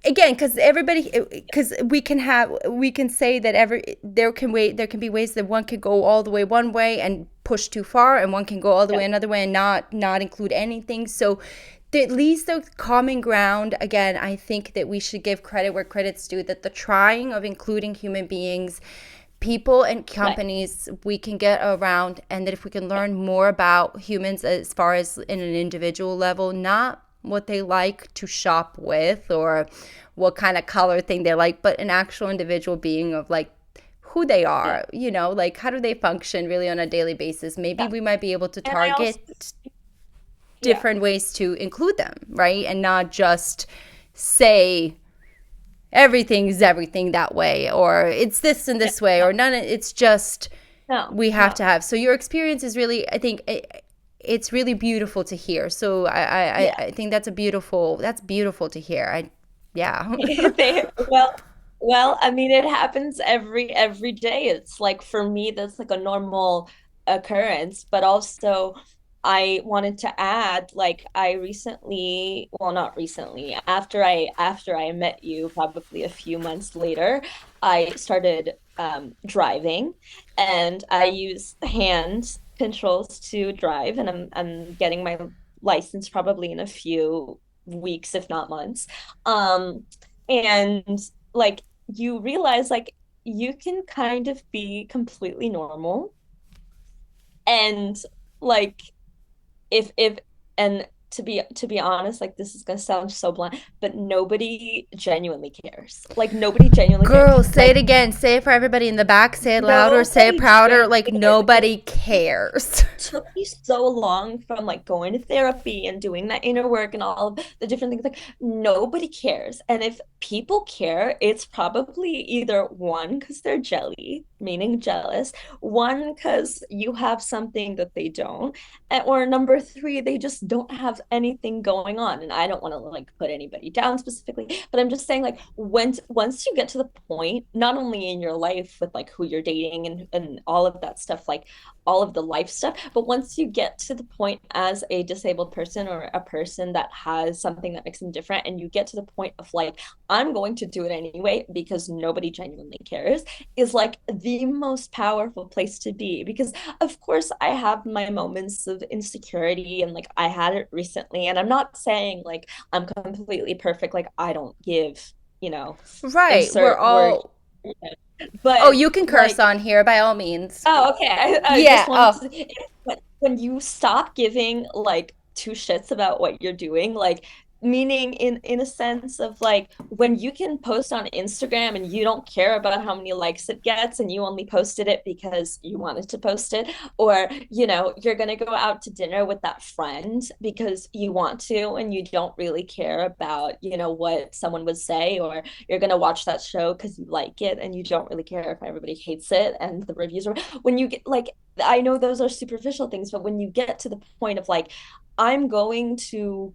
again, because everybody, because we can say that there can be ways that one could go all the way one way and push too far, and one can go all the yeah, way another way and not include anything. So at least the common ground, again, I think that we should give credit where credit's due, that the trying of including human beings, people and right. companies, we can get around, and that if we can learn more about humans as far as in an individual level, not what they like to shop with or what kind of color thing they like, but an actual individual being of like who they Yeah. are, like how do they function really on a daily basis. Maybe Yeah. we might be able to And I also, target yeah. different ways to include them, right? And not just say everything's everything that way, or it's this and Yeah. this way, No, or none of it's just no, we have no. to have. So your experience is really, I think, it's really beautiful to hear. So Yeah. I think that's beautiful to hear. Yeah. They, well, I mean, it happens every day. It's like for me, that's like a normal occurrence. But also, I wanted to add, like, I recently, well, not recently, after I met you, probably a few months later, I started driving, and I use hand controls to drive, and I'm getting my license probably in a few weeks, if not months. And like you realize like you can kind of be completely normal and like if and to be honest, like this is gonna sound so blunt, but nobody genuinely cares. Like nobody genuinely cares. Girl, say it Like again. Say it for everybody in the back. Say it louder. Say it nobody prouder. Like genuinely cares. And nobody cares. took me so long from like going to therapy and doing that inner work and all of the different things. Like nobody cares. And if people care, it's probably either one, because they're jelly, meaning jealous. One, because you have something that they don't. Or number three, they just don't have anything going on. And I don't want to like put anybody down specifically, but I'm just saying like once you get to the point, not only in your life with like who you're dating and all of that stuff, like all of the life stuff, but once you get to the point as a disabled person or a person that has something that makes them different, and you get to the point of like, I'm going to do it anyway because nobody genuinely cares, is like the most powerful place to be. Because of course I have my moments of insecurity, and like I had it recently, and I'm not saying like I'm completely perfect, like I don't give, Right. We're insert word, all. Oh, but you can curse like, on here by all means. oh, okay. I just Yeah. wanted Oh, to, when you stop giving like two shits about what you're doing, like meaning in a sense of like when you can post on Instagram and you don't care about how many likes it gets and you only posted it because you wanted to post it, or you're gonna go out to dinner with that friend because you want to and you don't really care about what someone would say, or you're gonna watch that show because you like it and you don't really care if everybody hates it and the reviews are, when you get like, I know those are superficial things, but when you get to the point of like, I'm going to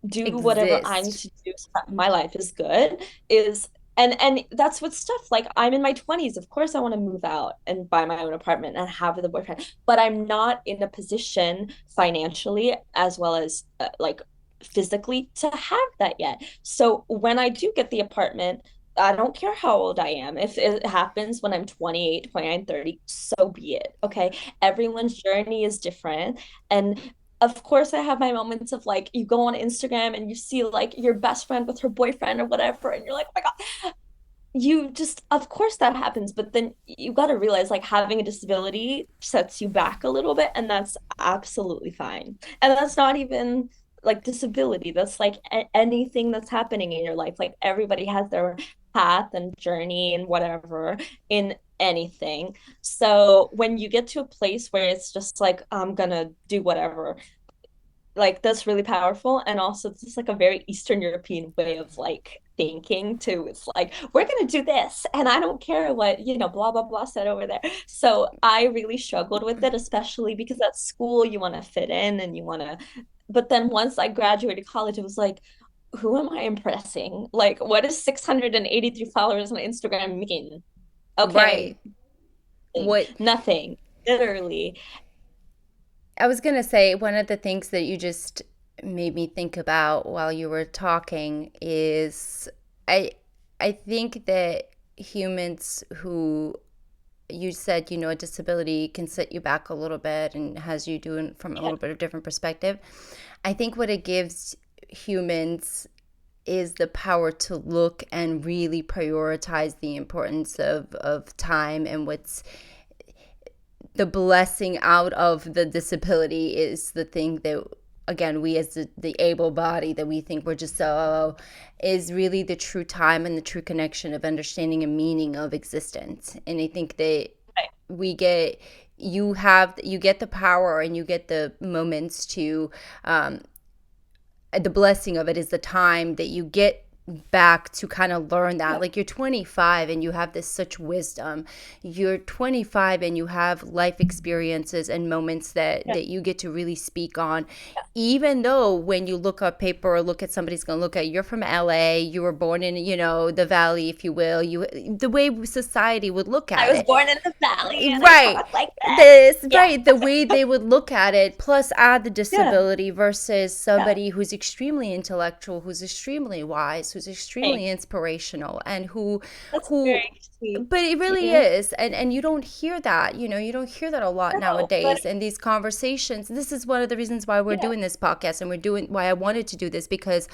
do whatever I need exist. to do so that my life is good, is, and that's with stuff like, I'm in my 20s, of course I want to move out and buy my own apartment and have the boyfriend, but I'm not in a position financially as well as like physically to have that yet. So when I do get the apartment, I don't care how old I am. If it happens when I'm 28, 29, 30, so be it. Okay. Everyone's journey is different. And of course, I have my moments of like, you go on Instagram and you see like your best friend with her boyfriend or whatever, and you're like, oh my God, you just, of course that happens. But then you got to realize like having a disability sets you back a little bit, and that's absolutely fine. And that's not even like disability, that's like anything that's happening in your life. Like everybody has their path and journey and whatever in anything. So when you get to a place where it's just like, I'm gonna do whatever, like that's really powerful. And also it's just like a very Eastern European way of like thinking too. It's like, we're gonna do this and I don't care what blah blah blah said over there. So I really struggled with it, especially because at school you want to fit in and you want to, but then once I graduated college it was like, who am I impressing? Like, what does 683 followers on Instagram mean? Okay, Right. What nothing, literally. I was going to say, one of the things that you just made me think about while you were talking is I I think that humans who, you said, a disability can set you back a little bit and has you doing from a Yeah, little bit of different perspective. I think what it gives humans is the power to look and really prioritize the importance of time, and what's the blessing out of the disability is the thing that, again, we as the able body that we think we're just so, is really the true time and the true connection of understanding a meaning of existence. And I think that right. we get, you get the power and you get the moments to, the blessing of it is the time that you get back to kind of learn that. Yeah, Like, you're 25 and you have this such wisdom. You're 25 and you have life experiences and moments yeah, that you get to really speak on, even though when you look up paper or look at, somebody's going to look at, you're from LA, you were born in, the valley, if you will, the way society would look I at was it. born in the valley and I Right. talk like this. This, Yeah, right. The way they would look at it, plus add the yeah, disability versus yeah. somebody who's extremely intellectual, who's extremely wise, who's extremely Thanks. inspirational, and That's who, very sweet but it of really you. is. And you don't hear that, you don't hear that a lot No, but nowadays. And these conversations, this is one of the reasons why we're yeah, doing this podcast, and why I wanted to do this, because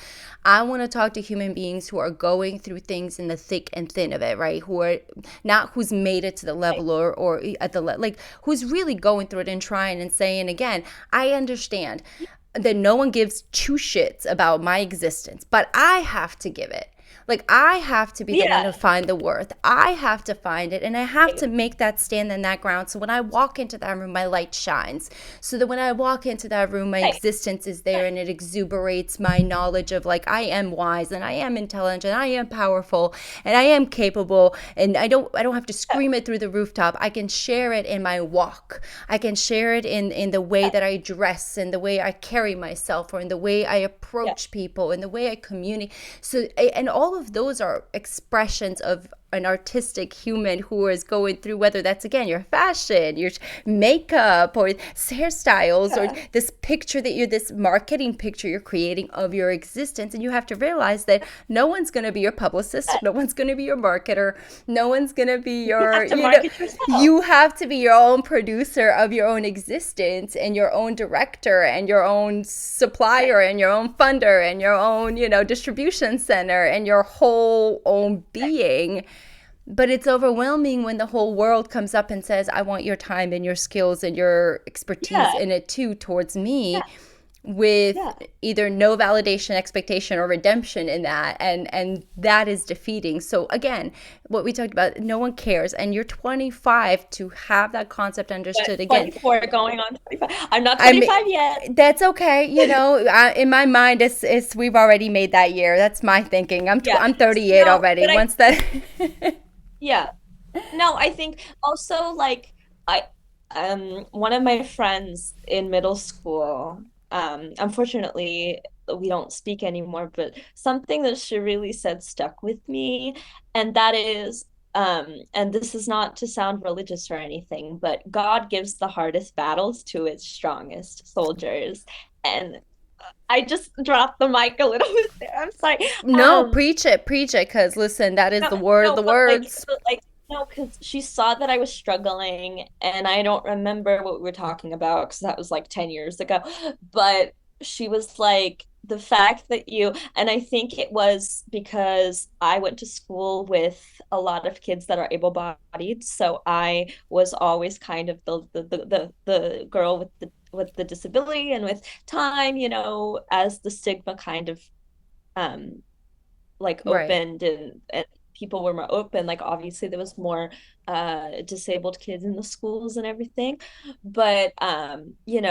I want to talk to human beings who are going through things in the thick and thin of it, right? Who are not, who's made it to the right. level, or at the like, who's really going through it and trying and saying, again, I understand that no one gives two shits about my existence, but I have to give it. Like, I have to be the one Yeah. to find the worth. I have to find it, and I have Right. to make that stand in that ground. So when I walk into that room, my light shines. So that when I walk into that room, my Right. existence is there and it exuberates my knowledge of, like, I am wise and I am intelligent and I am powerful and I am capable, and I don't have to Yeah. scream it through the rooftop. I can share it in my walk. I can share it in the way Yeah. that I dress and the way I carry myself, or in the way I Yeah. approach people and the way I communicate. So, and all of those are expressions of an artistic human who is going through, whether that's, again, your fashion, your makeup, or hairstyles, or Yeah. this picture that you're, this marketing picture you're creating of your existence. And you have to realize that no one's going to be your publicist, no one's going to be your marketer, no one's going to be You your, have to market yourself. you have to be your own producer of your own existence, and your own director, and your own Right. supplier, and your own funder, and your own, distribution center, and your whole own Right. being. But it's overwhelming when the whole world comes up and says, I want your time and your skills and your expertise Yeah. in it too, towards Yeah. me, with Yeah. either no validation, expectation, or redemption in that. And that is defeating. So again, what we talked about, no one cares. And you're 25 to have that concept But understood. Again, 24 going on 25. I'm not I mean, 25 yet. that's okay. In my mind, it's we've already made that year. That's my thinking. Yeah. I'm 38 No, already. but I Once that, yeah. No, I think also like I one of my friends in middle school, unfortunately we don't speak anymore, but something that she really said stuck with me, and that is and this is not to sound religious or anything, but God gives the hardest battles to its strongest soldiers. And I just dropped the mic a little bit there. I'm sorry. no, preach it, because listen, that is No, the word, no, the words. but like, no, because she saw that I was struggling, and I don't remember what we were talking about because that was like 10 years ago. But she was like, the fact that you, and I think it was because I went to school with a lot of kids that are able-bodied, so I was always kind of the girl with the disability, and with time, as the stigma kind of um like Right. opened, and people were more open, like obviously there was more disabled kids in the schools and everything. But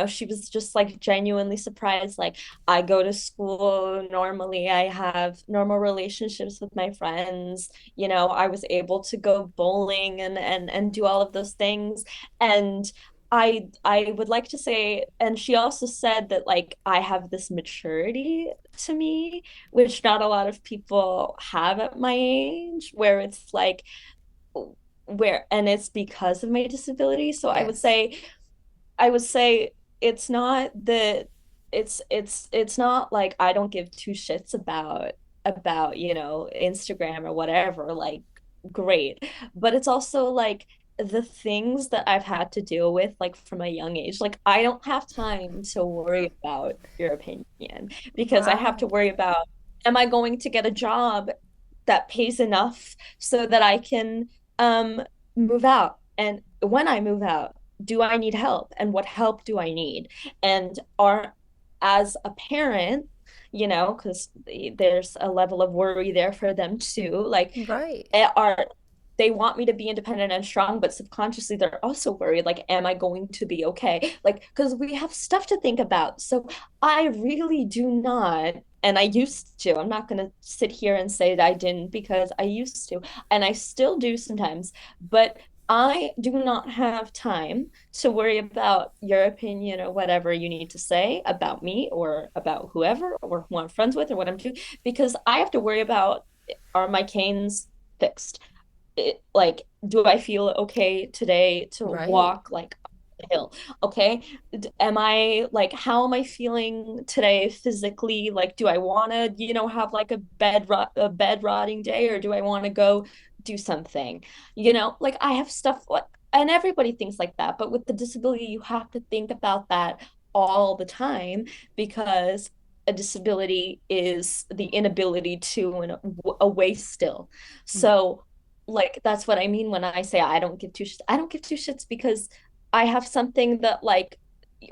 she was just like genuinely surprised, like, I go to school normally, I have normal relationships with my friends, I was able to go bowling and do all of those things. And I would like to say, and she also said that, like, I have this maturity to me, which not a lot of people have at my age, where it's like, and it's because of my disability. So Yes. I would say it's not that it's not like I don't give two shits about Instagram or whatever, like, great. But it's also like the things that I've had to deal with, like, from a young age. Like, I don't have time to worry about your opinion, because I have to Wow. worry about, am I going to get a job that pays enough so that I can um move out? And when I move out, do I need help? And what help do I need? And as a parent, because there's a level of worry there for them too. Like, Right. are they want me to be independent and strong, but subconsciously they're also worried, like, am I going to be okay? Like, because we have stuff to think about. So I really do not, and I used to, I'm not going to sit here and say that I didn't, because I used to, and I still do sometimes, but I do not have time to worry about your opinion or whatever you need to say about me or about whoever or who I'm friends with or what I'm doing, because I have to worry about, are my canes fixed? Like, do I feel okay today to Right. walk, like, up the hill? Okay. Am I like, how am I feeling today physically? Like, do I want to, have like a bed rotting day, or do I want to go do something? Like, I have stuff like, and everybody thinks like that, but with the disability, you have to think about that all the time, because a disability is the inability to, and a way still. So, like, that's what I mean when I say I don't give two shits. I don't give two shits because I have something that, like,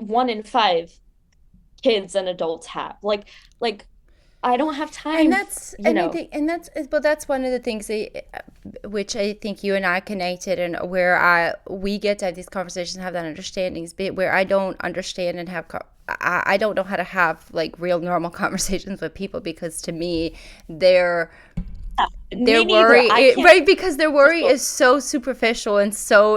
1 in 5 kids and adults have. Like, I don't have And time, that's, and I think, and that's, but that's one of the things that, which I think you and I connected, and where we get to have these conversations, and have that understandings, but where I don't understand and have, I don't know how to have like real normal conversations with people, because to me, they're, their me neither. worry, I can't right, because their worry social. is so superficial and so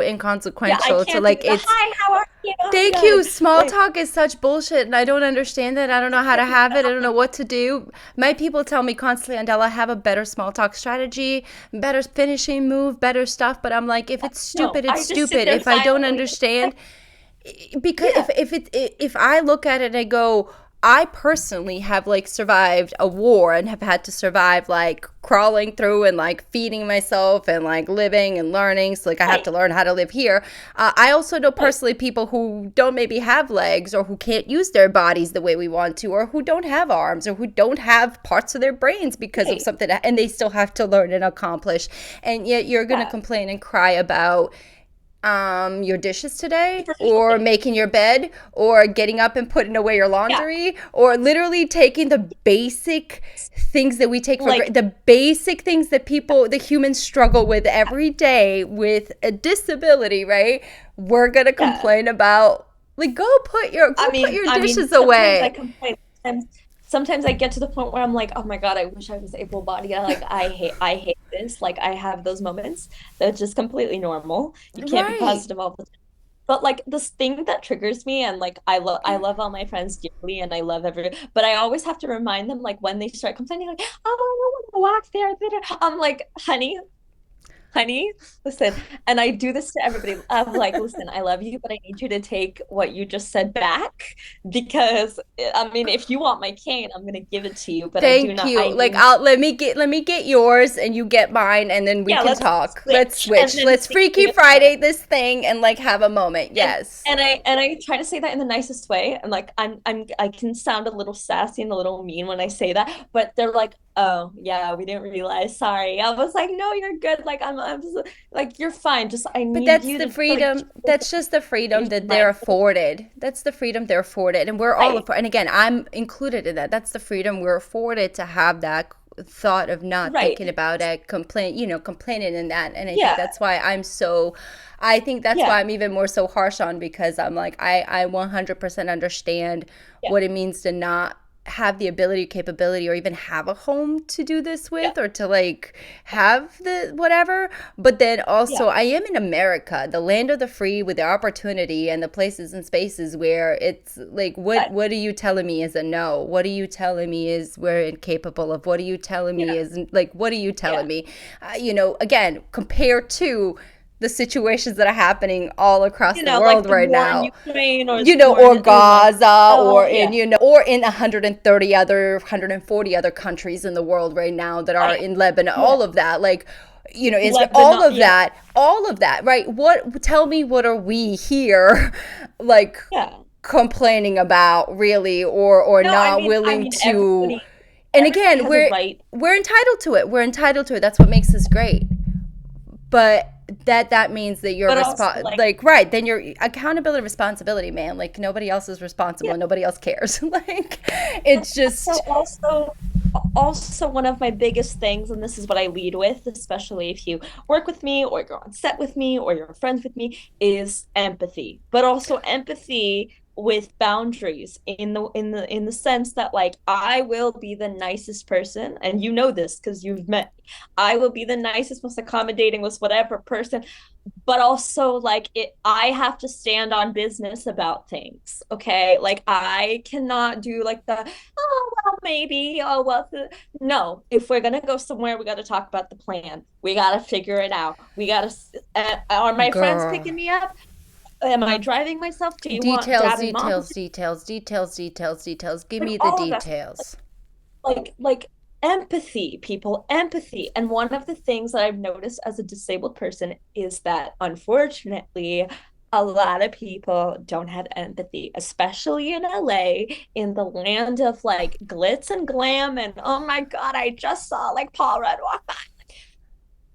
Yeah, I inconsequential to can't do like, the it's, hi, how are you? I'm thank you. good. Small Like, talk is such bullshit, and I don't understand it. I don't know how to have it. I don't know what to do. My people tell me constantly, Andela, have a better small talk strategy, better finishing move, better stuff. But I'm like, if it's no, stupid, it's I just sit stupid. there If I don't silently. understand, because Yeah, if I look at it and I go, I personally have like survived a war and have had to survive like crawling through and like feeding myself and like living and learning. So like I have right, to learn how to live here. I also know right, personally people who don't maybe have legs, or who can't use their bodies the way we want to, or who don't have arms, or who don't have parts of their brains because of right. something, and they still have to learn and accomplish. And yet you're going to Yeah, complain and cry about your dishes today, superficial or things. making your bed, or getting up and putting away your Yeah, laundry, or literally taking the basic things that we take for like granted, the basic things that people, the humans, struggle with every day with a disability, right? We're gonna yeah. complain about, like, I go put mean, your I mean, dishes sometimes I away. complain. Sometimes I get to the point where I'm like, oh my God, I wish I was able-bodied. Like I hate this. Like I have those moments. That's just completely normal. You can't be Right. positive all the time. But like this thing that triggers me, and like I love all my friends dearly, and I love every, but I always have to remind them, like when they start complaining, like, oh, I don't want to walk there. I'm like, honey, listen. And I do this to everybody. I'm like, listen, I love you, but I need you to take what you just said back, because I mean, if you want my cane, I'm gonna give it to you, but I do Thank not, you. I Like, need, let me get yours and you get mine, and then we yeah, can let's talk. Let's switch. And switch. then Let's speaking Freaky of time, Friday this thing and like have a moment. and Yes. and I try to say that in the nicest way. And like I can sound a little sassy and a little mean when I say that, but they're like, "Oh, yeah, we didn't realize. Sorry." I was like, "No, you're good. Like I'm just, like you're fine. Just I But need that's you the to like freedom. That's just the freedom change that your they're mindset." afforded. That's the freedom they're afforded. And we're all Right. afforded. And again, I'm included in that. That's the freedom we're afforded, to have that thought of not Right. thinking about it, complaining in that. And I think Yeah. that's why I think that's Yeah. why I'm even more so harsh on, because I'm like, I 100% understand Yeah. what it means to not have the ability, capability, or even have a home to do this Yeah. with, or to like have the whatever. But then Yeah. also, I am in America, the land of the free, with the opportunity and the places and spaces where it's like, Right. what are you telling me is a no? What are you telling me is we're incapable of? What are you telling Yeah. me is like, what are you Yeah. telling me? Again, compared to the situations that are happening all across the Like world the right war in now, Ukraine, or the war or in like Gaza, Israel. or Yeah. in 140 other countries in the world right now that are Right. in Lebanon, Yeah. all of that, like, Israel, Lebanon. Yeah. all of that, right? Tell me, what are we here, like, Yeah. complaining about, really, or No, not I willing mean to? And everybody again, has a right. we're entitled to it. We're entitled to it. That's what makes us great. But that means that you're But also like, like, right, then your accountability, responsibility, man, like nobody else is responsible yeah, and nobody else cares. Like, it's so just also one of my biggest things, and this is what I lead with, especially if you work with me or you're on set with me or you're friends with me, is empathy. But also empathy with boundaries, in the sense that like I will be the nicest person, and you know this because you've met me. I will be the nicest, most accommodating, most whatever person, but also like I have to stand on business about things. Okay, like I cannot do like the, oh well, maybe, oh well, no, if we're gonna go somewhere, we got to talk about the plan. We got to figure it out. We got to, are my friends girl. picking me up? Am I driving myself? Do you want Details, dad and mom to details, do, details, details, details, details. Give like me the all of that? details. Like empathy, people, empathy. And one of the things that I've noticed as a disabled person is that unfortunately a lot of people don't have empathy, especially in LA, in the land of like glitz and glam. And oh my God, I just saw like Paul Rudd walk by.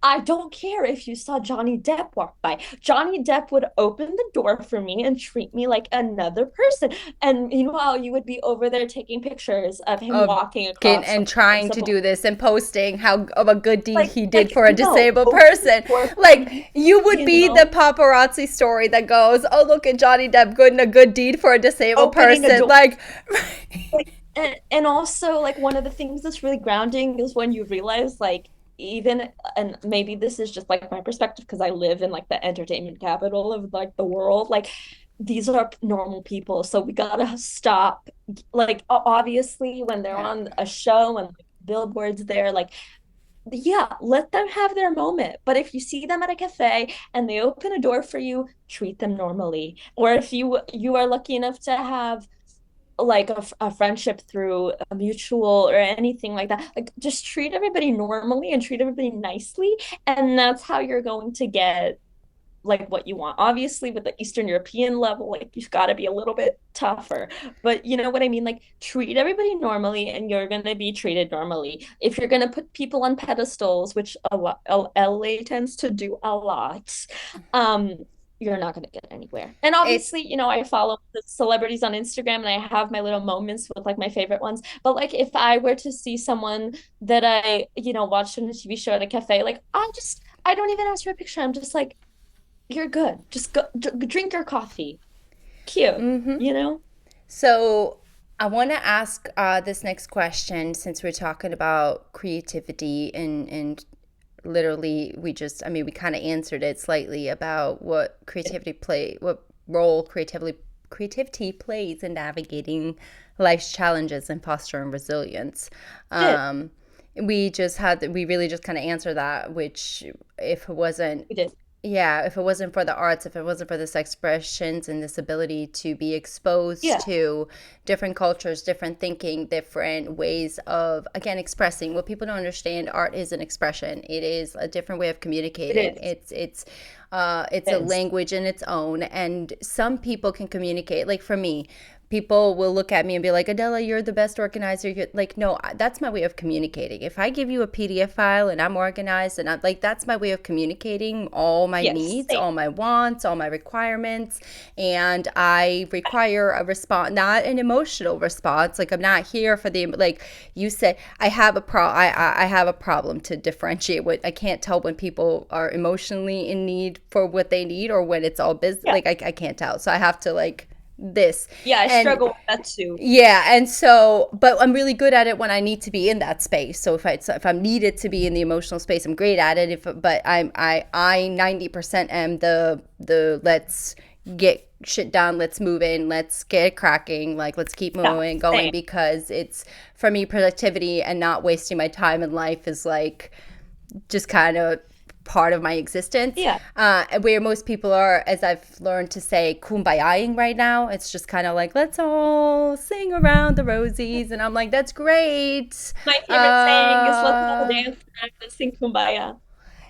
I don't care if you saw Johnny Depp walk by. Johnny Depp would open the door for me and treat me like another person. And meanwhile, you would be over there taking pictures of him Of walking across and some trying to subway. do this and posting how of a good deed Like, he did for a no, disabled open the person. door for Like me, you would you be the know, paparazzi story that goes, "Oh, look at Johnny Depp good and a good deed for a disabled opening a person." door. Like Like, and also like one of the things that's really grounding is when you realize like even, and maybe this is just like my perspective because I live in like the entertainment capital of like the world, like these are normal people, so we gotta stop, like obviously when they're yeah. on a show and like, billboards there, like yeah, let them have their moment. But if you see them at a cafe and they open a door for you, treat them normally. Or if you are lucky enough to have like a friendship through a mutual or anything like that, like just treat everybody normally and treat everybody nicely, and that's how you're going to get like what you want. Obviously with the Eastern European level, like you've got to be a little bit tougher, but you know what I mean, like treat everybody normally and you're going to be treated normally. If you're going to put people on pedestals, which a lot LA tends to do a lot, um you're not going to get anywhere. And It's obviously, I follow the celebrities on Instagram and I have my little moments with like my favorite ones. But like if I were to see someone that I, watched on a TV show at a cafe, like I don't even ask for a picture. I'm just like, you're good. Just go drink your coffee. Cute, you know? so I want to ask this next question since we're talking about creativity and literally we kind of answered it slightly about what role creativity plays in navigating life's challenges and fostering resilience. Did. um we really just kind of answered that, which if it wasn't We did. yeah, if it wasn't for the arts, if it wasn't for this expressions and this ability to be exposed Yeah, to different cultures, different thinking, different ways of, again, expressing what people don't understand, art is an expression. It is a different way of it communicating. is. It's a It is. language in its own, and some people can communicate. Like for me, people will look at me and be like, Adela, you're the best organizer. You're like, no, that's my way of communicating. If I give you a PDF file and I'm organized and I'm like, that's my way of communicating all my Yes, needs, same. all my wants, all my requirements. And I require a response, not an emotional response. Like I'm not here for the, like you said, I have a problem to differentiate what I can't tell when people are emotionally in need for what they need or when it's all business. Yeah. Like I can't tell. So I have to like this. Yeah, I And struggle with that too. yeah, and so, but I'm really good at it when I need to be in that space. So if I'm needed to be in the emotional space, I'm great at it. But I 90% am the let's get shit done, let's move in, let's get cracking, like let's keep Yeah, moving, going, same. because it's for me productivity and not wasting my time in life is like just kind of part of my existence. Yeah. Where most people are, as I've learned to say, kumbayaing right now. It's just kind of like, let's all sing around the rosies. And I'm like, that's great. My favorite saying is let's all Uh, dance and sing kumbaya.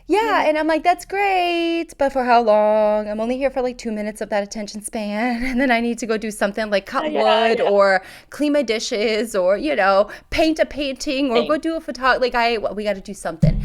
yeah, Yeah. and I'm like, that's great, but for how long? I'm only here for like 2 minutes of that attention span, and then I need to go do something like cut Yeah, wood yeah. or clean my dishes or paint a painting or go Same. do a photo. Like we got to do something.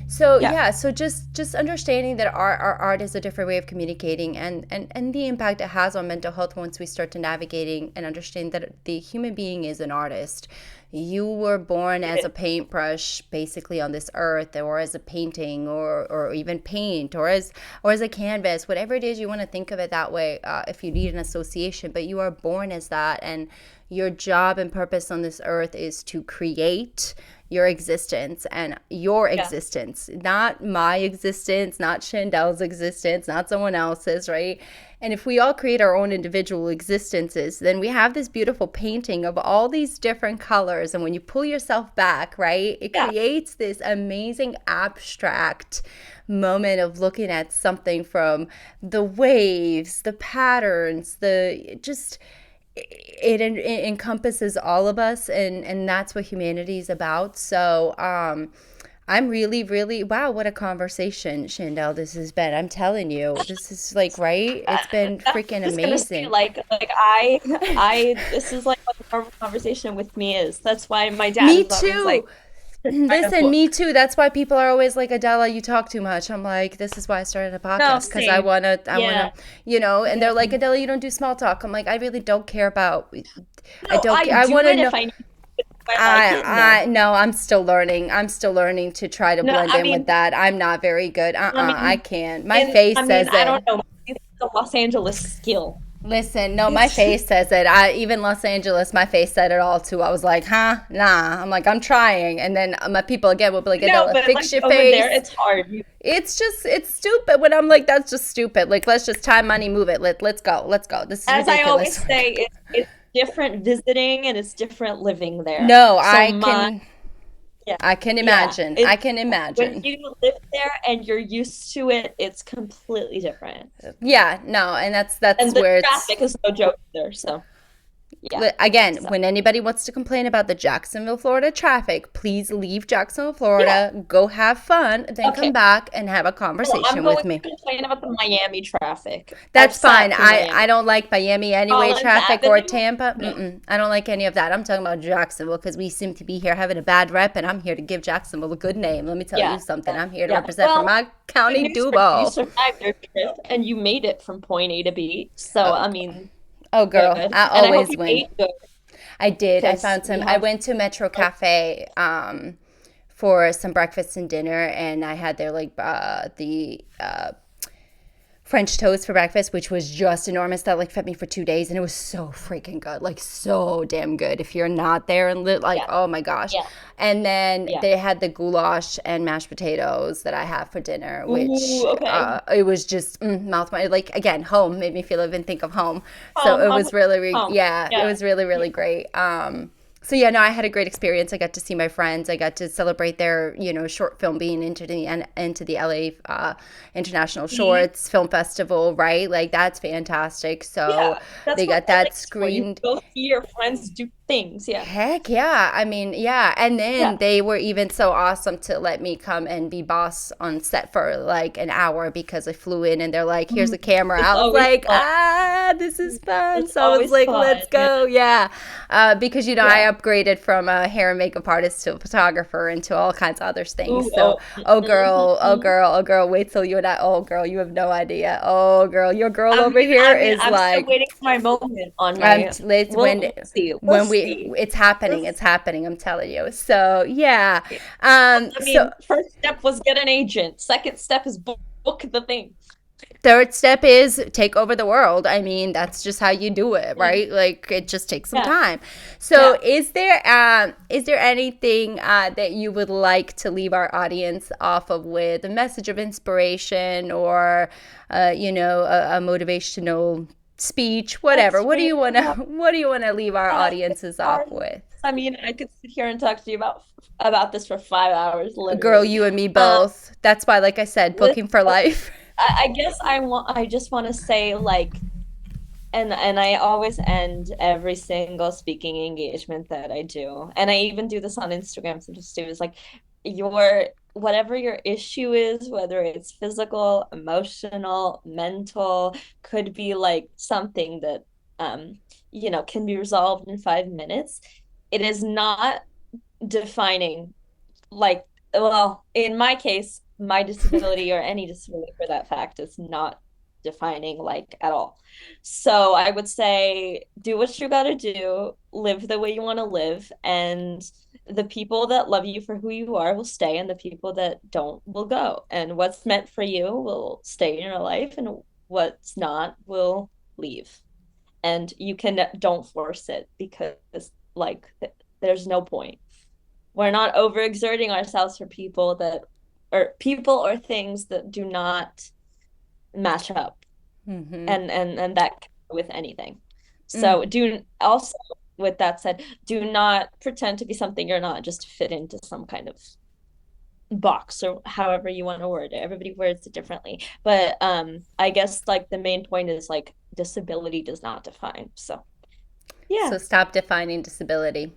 So Yeah. yeah, so just understanding that our art is a different way of communicating, and the impact it has on mental health once we start to navigating and understand that the human being is an artist. You were born It as a is. paintbrush basically on this earth, or as a painting, or even paint, or as a canvas, whatever it is you want to think of it that way, if you need an association, but you are born as that, and your job and purpose on this earth is to create your existence, and your Yeah. existence, not my existence, not Shendel's existence, not someone else's, right? And if we all create our own individual existences, then we have this beautiful painting of all these different colors. And when you pull yourself back, right, it Yeah. creates this amazing abstract moment of looking at something from the waves, the patterns, the just it encompasses all of us, and that's what humanity is about. So I'm really, really, wow, what a conversation, Shandell, this has been. I'm telling you, this is like, right, it's been That's freaking just gonna say amazing. like this is like what the normal conversation with me is. That's why my dad Me is always too. like, kind of Listen, me book. too. That's why people are always like, Adela, you talk too much. I'm like, this is why I started a No, podcast because same. I Yeah. wanna, and they're like, Mhm. Adela, you don't do small talk. I'm like, I really don't care about. I No, don't. I I want do to it know. if I need to, if I like it. No. No, I'm still learning. I'm still learning to try to No, blend I in with mean, that. I'm not very good. I I mean, can't. My face I mean, says I don't it. know. Maybe it's a Los Angeles skill. Listen, no, my It's face says it. Even Los Angeles, my face said it all too. I was like, huh, nah. I'm like, I'm trying, and then my people again will be like, no, Adela, but fix like your over there, face. it's hard. You It's stupid when I'm like, that's just stupid. Like, let's just time, money, move it. Let's go. Let's go. This is as I ridiculous. always say, it's different visiting and it's different living there. No, So my yeah, I can yeah, imagine. I it's can when imagine. you live there and you're used to it, it's completely different. Yeah, no, and that's And the where it's traffic is no joke there. So yeah, again, so when anybody wants to complain about the Jacksonville, Florida traffic, please leave Jacksonville, yeah, Florida, go have fun, then come okay. back and have a Well, I'm conversation going with me. to complain about the Miami traffic. I've That's fine. sat through I Miami. don't like Miami anyway Collins traffic or Avenue? Tampa. No, Mm-mm. I don't like any of that. I'm talking about Jacksonville because we seem to be here having a bad rep, and I'm here to give Jacksonville a good name. Let me tell you yeah, something. yeah, I'm here to yeah. represent for Well, my good county, news for you. You Dubo. survived your trip and you made it from point A to B. So, Oh, I mean, oh, girl, good. I And I hope always you win. ate good I did. I because found some. we I have. went to Metro Cafe for some breakfast and dinner, and I had their the French toast for breakfast, which was just enormous. That like fed me for 2 days, and it was so freaking good, like so damn good. If you're not there and like, Yeah, oh my gosh. yeah, And then yeah. they had the goulash and mashed potatoes that I have for dinner, which Ooh, okay. it was just mouth like again home made me feel even think of home. So Home, it home, was really home. yeah, it Yeah. was really Yeah. really great. So yeah, no, I had a great experience. I got to see my friends. I got to celebrate their, short film being into the LA International See? Shorts Film Festival, right? Like that's fantastic. So Yeah. That's they what got LA that is for. You screened. go see your friends do things. Yeah. Heck yeah. I mean, yeah. And then Yeah. they were even so awesome to let me come and be boss on set for like an hour because I flew in and they're like, here's Mhm. a camera. It's I was always like, fun. this is fun. It's So I was always like, fun. let's Yeah. go. Yeah. Because, I Yeah. upgraded from a hair and makeup artist to a photographer and to all kinds of other things. Ooh, So, oh. Mhm. oh girl, wait till you and I, oh girl, you have no idea. Oh girl, your girl over here I mean, is I'm still like, waiting for my moment on my. it's We'll see. We'll see. it's We'll happening, see. it's happening. I'm telling you. So yeah, I so mean, first step was get an agent. Second step is book the thing. third step is take over the world. I mean, that's just how you do it, Mm, right? Like it just takes some yeah, time. yeah. So is there anything that you would like to leave our audience off of with a message of inspiration or a motivational speech, whatever? That's really hard. What do you want to leave our It's audiences hard. off with? I mean, I could sit here and talk to you about this for 5 hours, Girl, literally. you and me Um, both. That's why, like I said, listen, booking for life. I guess I just want to say like, and I always end every single speaking engagement that I do, and I even do this on Instagram sometimes too. Is like your whatever your issue is, whether it's physical, emotional, mental, could be like something that can be resolved in 5 minutes. It is not defining like, well, in my case, my disability or any disability for that fact is not defining like at all. So I would say do what you got to do, live the way you want to live, and the people that love you for who you are will stay, and the people that don't will go. And what's meant for you will stay in your life, and what's not will leave. And you can don't force it because like there's no point. We're not overexerting ourselves for people or things that do not match up, Mm-hmm. and that can go with anything. Mm. So do also, with that said, do not pretend to be something you're not just to fit into some kind of box or however you want to word it. Everybody words it differently. But I guess like the main point is like disability does not define. So yeah. So stop defining disability.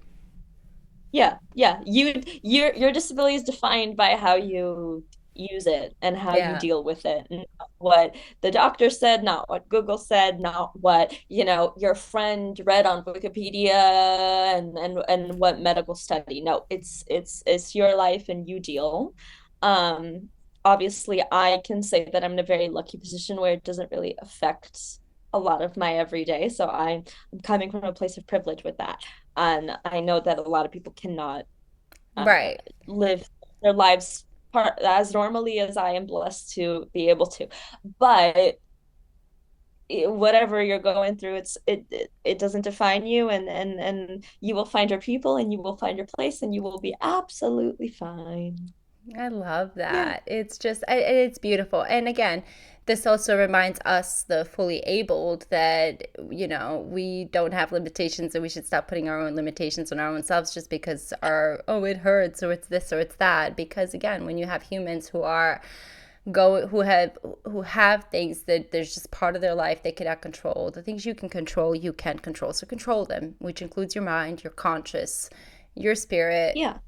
Yeah, yeah. Your disability is defined by how you use it and how you Yeah. deal with it. Not what the doctor said, not what Google said, not what, your friend read on Wikipedia and what medical study. No, it's your life and you deal. Um, Obviously I can say that I'm in a very lucky position where it doesn't really affect a lot of my everyday. So I'm coming from a place of privilege with that. And I know that a lot of people cannot Right. live their lives as normally as I am blessed to be able to. But whatever you're going through, it doesn't define you, and you will find your people and you will find your place and you will be absolutely fine. I love Yeah. that. It's just, it's beautiful. And again, this also reminds us, the fully abled, that, we don't have limitations and we should stop putting our own limitations on our own selves just because oh, it hurts or it's this or it's that. Because again, when you have humans who have things that there's just part of their life they cannot control, the things you can control. So control them, which includes your mind, your conscious, your spirit. Yeah.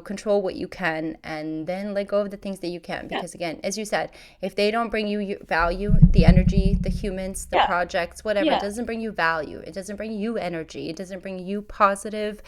Control what you can, and then let go of the things that you can. Yeah. Because again, as you said, if they don't bring you value, the energy, the humans, the Yeah. projects, whatever, it Yeah. doesn't bring you value, it doesn't bring you energy, it doesn't bring you positive,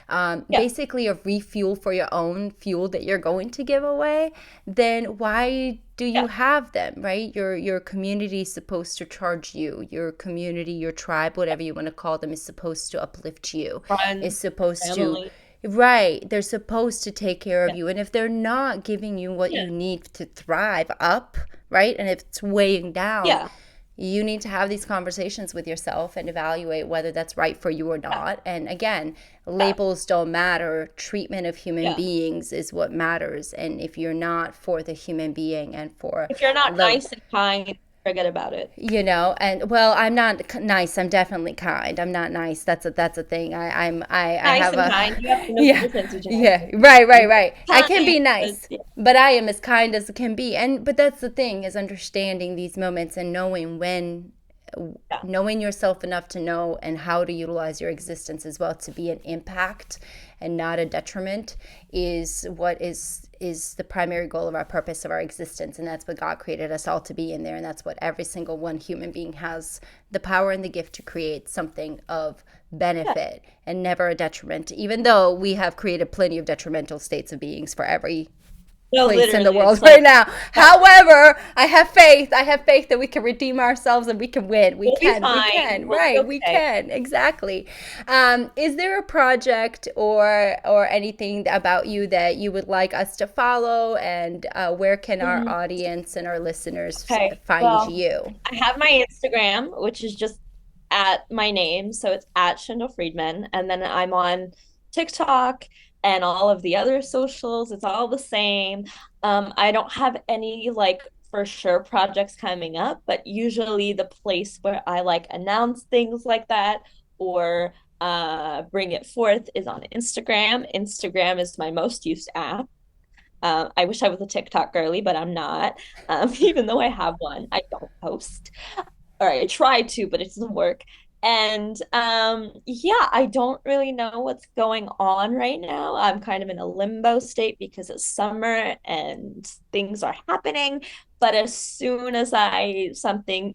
Yeah. basically a refuel for your own fuel that you're going to give away, then why do you Yeah. have them, right? Your community is supposed to charge you. Your community, your tribe, whatever you want to call them, is supposed to uplift you. Is Friends, supposed to, family. right, they're supposed to take care of Yeah. you. And if they're not giving you what Yeah. you need to thrive up, right? And if it's weighing down, Yeah. you need to have these conversations with yourself and evaluate whether that's right for you or Yeah. not. And again, Yeah. labels don't matter. Treatment of human Yeah. beings is what matters. And if you're not for the human being and for If you're not the, nice and kind, forget about it. and well, I'm not nice. I'm definitely kind. I'm not nice. That's a thing. I Nice have and a, kind, you have to know the yeah, difference between nice yeah, and right, right, kind. right. I can Kind be is, nice, yeah. but I am as kind as it can be. But that's the thing, is understanding these moments and Yeah. knowing yourself enough to know and how to utilize your existence as well to be an impact and not a detriment is what is the primary goal of our purpose of our existence. And that's what God created us all to be in there. And that's what every single one human being has the power and the gift to create something of Yeah. benefit and never a detriment, even though we have created plenty of detrimental states of beings for every No, place in the literally, world it's right like, now. yeah, However, I have faith. I have faith that we can redeem ourselves and we can win. We we'll be can. We fine. can. We'll be Right. We okay. can. Exactly. Is there a project or anything about you that you would like us to follow? And where can our Mhm. audience and our listeners Okay. find Well, you? I have my Instagram, which is just at my name. So it's at Shendel Friedman. And then I'm on TikTok and all of the other socials. It's all the same. I don't have any like for sure projects coming up, but usually the place where I like announce things like that or bring it forth is on Instagram. Instagram is my most used app. I wish I was a TikTok girly, but I'm not. Even though I have one, I don't post. Or I try to, but it doesn't work. And yeah, I don't really know what's going on right now. I'm kind of in a limbo state because it's summer and things are happening. But as soon as I something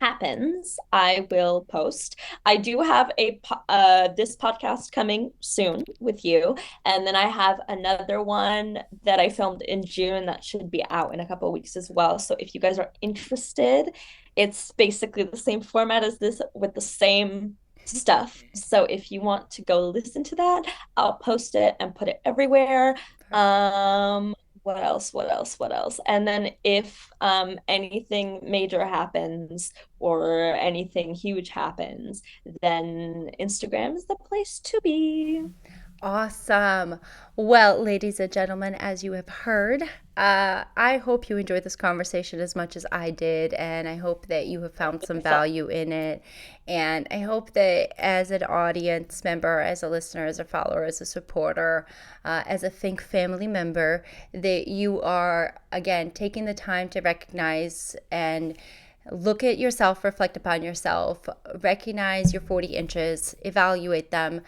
happens, I will post. I do have this podcast coming soon with you, and then I have another one that I filmed in June that should be out in a couple of weeks as well. So if you guys are interested, it's basically the same format as this with the same stuff. So if you want to go listen to that, I'll post it and put it everywhere. What else? What else? What else? And then if anything major happens or anything huge happens, then Instagram is the place to be. Awesome. Well, ladies and gentlemen, as you have heard, I hope you enjoyed this conversation as much as I did, and I hope that you have found some So, value in it. And I hope that as an audience member, as a listener, as a follower, as a supporter, as a Think family member, that you are, again, taking the time to recognize and look at yourself, reflect upon yourself, recognize your 40 inches, evaluate them,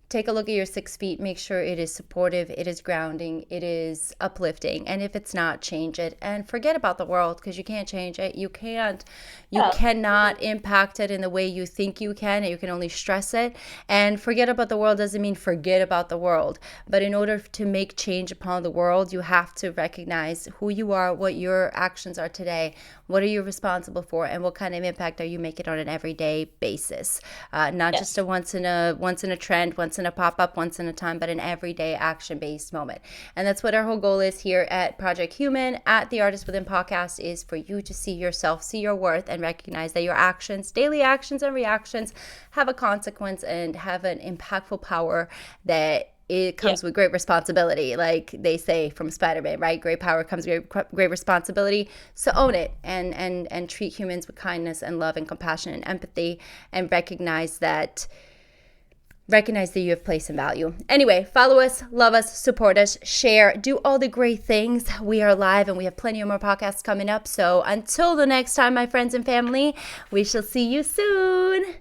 take a look at your 6 feet, make sure it is supportive, it is grounding, it is uplifting. And if it's not, change it and forget about the world, because you can't change it. You Yeah. cannot impact it in the way you think you can, and you can only stress it. And forget about the world doesn't mean forget about the world. But in order to make change upon the world, you have to recognize who you are, what your actions are today, what are you responsible for, and what kind of impact are you making on an everyday basis. Not just Yes. a once in a trend, once in a pop-up, once in a time, but an everyday action-based moment. And that's what our whole goal is here at Project Human, at the Artist Within podcast, is for you to see yourself, see your worth, and recognize that your actions, daily actions and reactions, have a consequence and have an impactful power that it Yeah. comes with great responsibility, like they say from Spider-Man, right? Great power comes great responsibility. So own it, and treat humans with kindness and love and compassion and empathy, and recognize that you have place and value. Anyway, follow us, love us, support us, share, do all the great things. We are live and we have plenty of more podcasts coming up. So until the next time, my friends and family, we shall see you soon.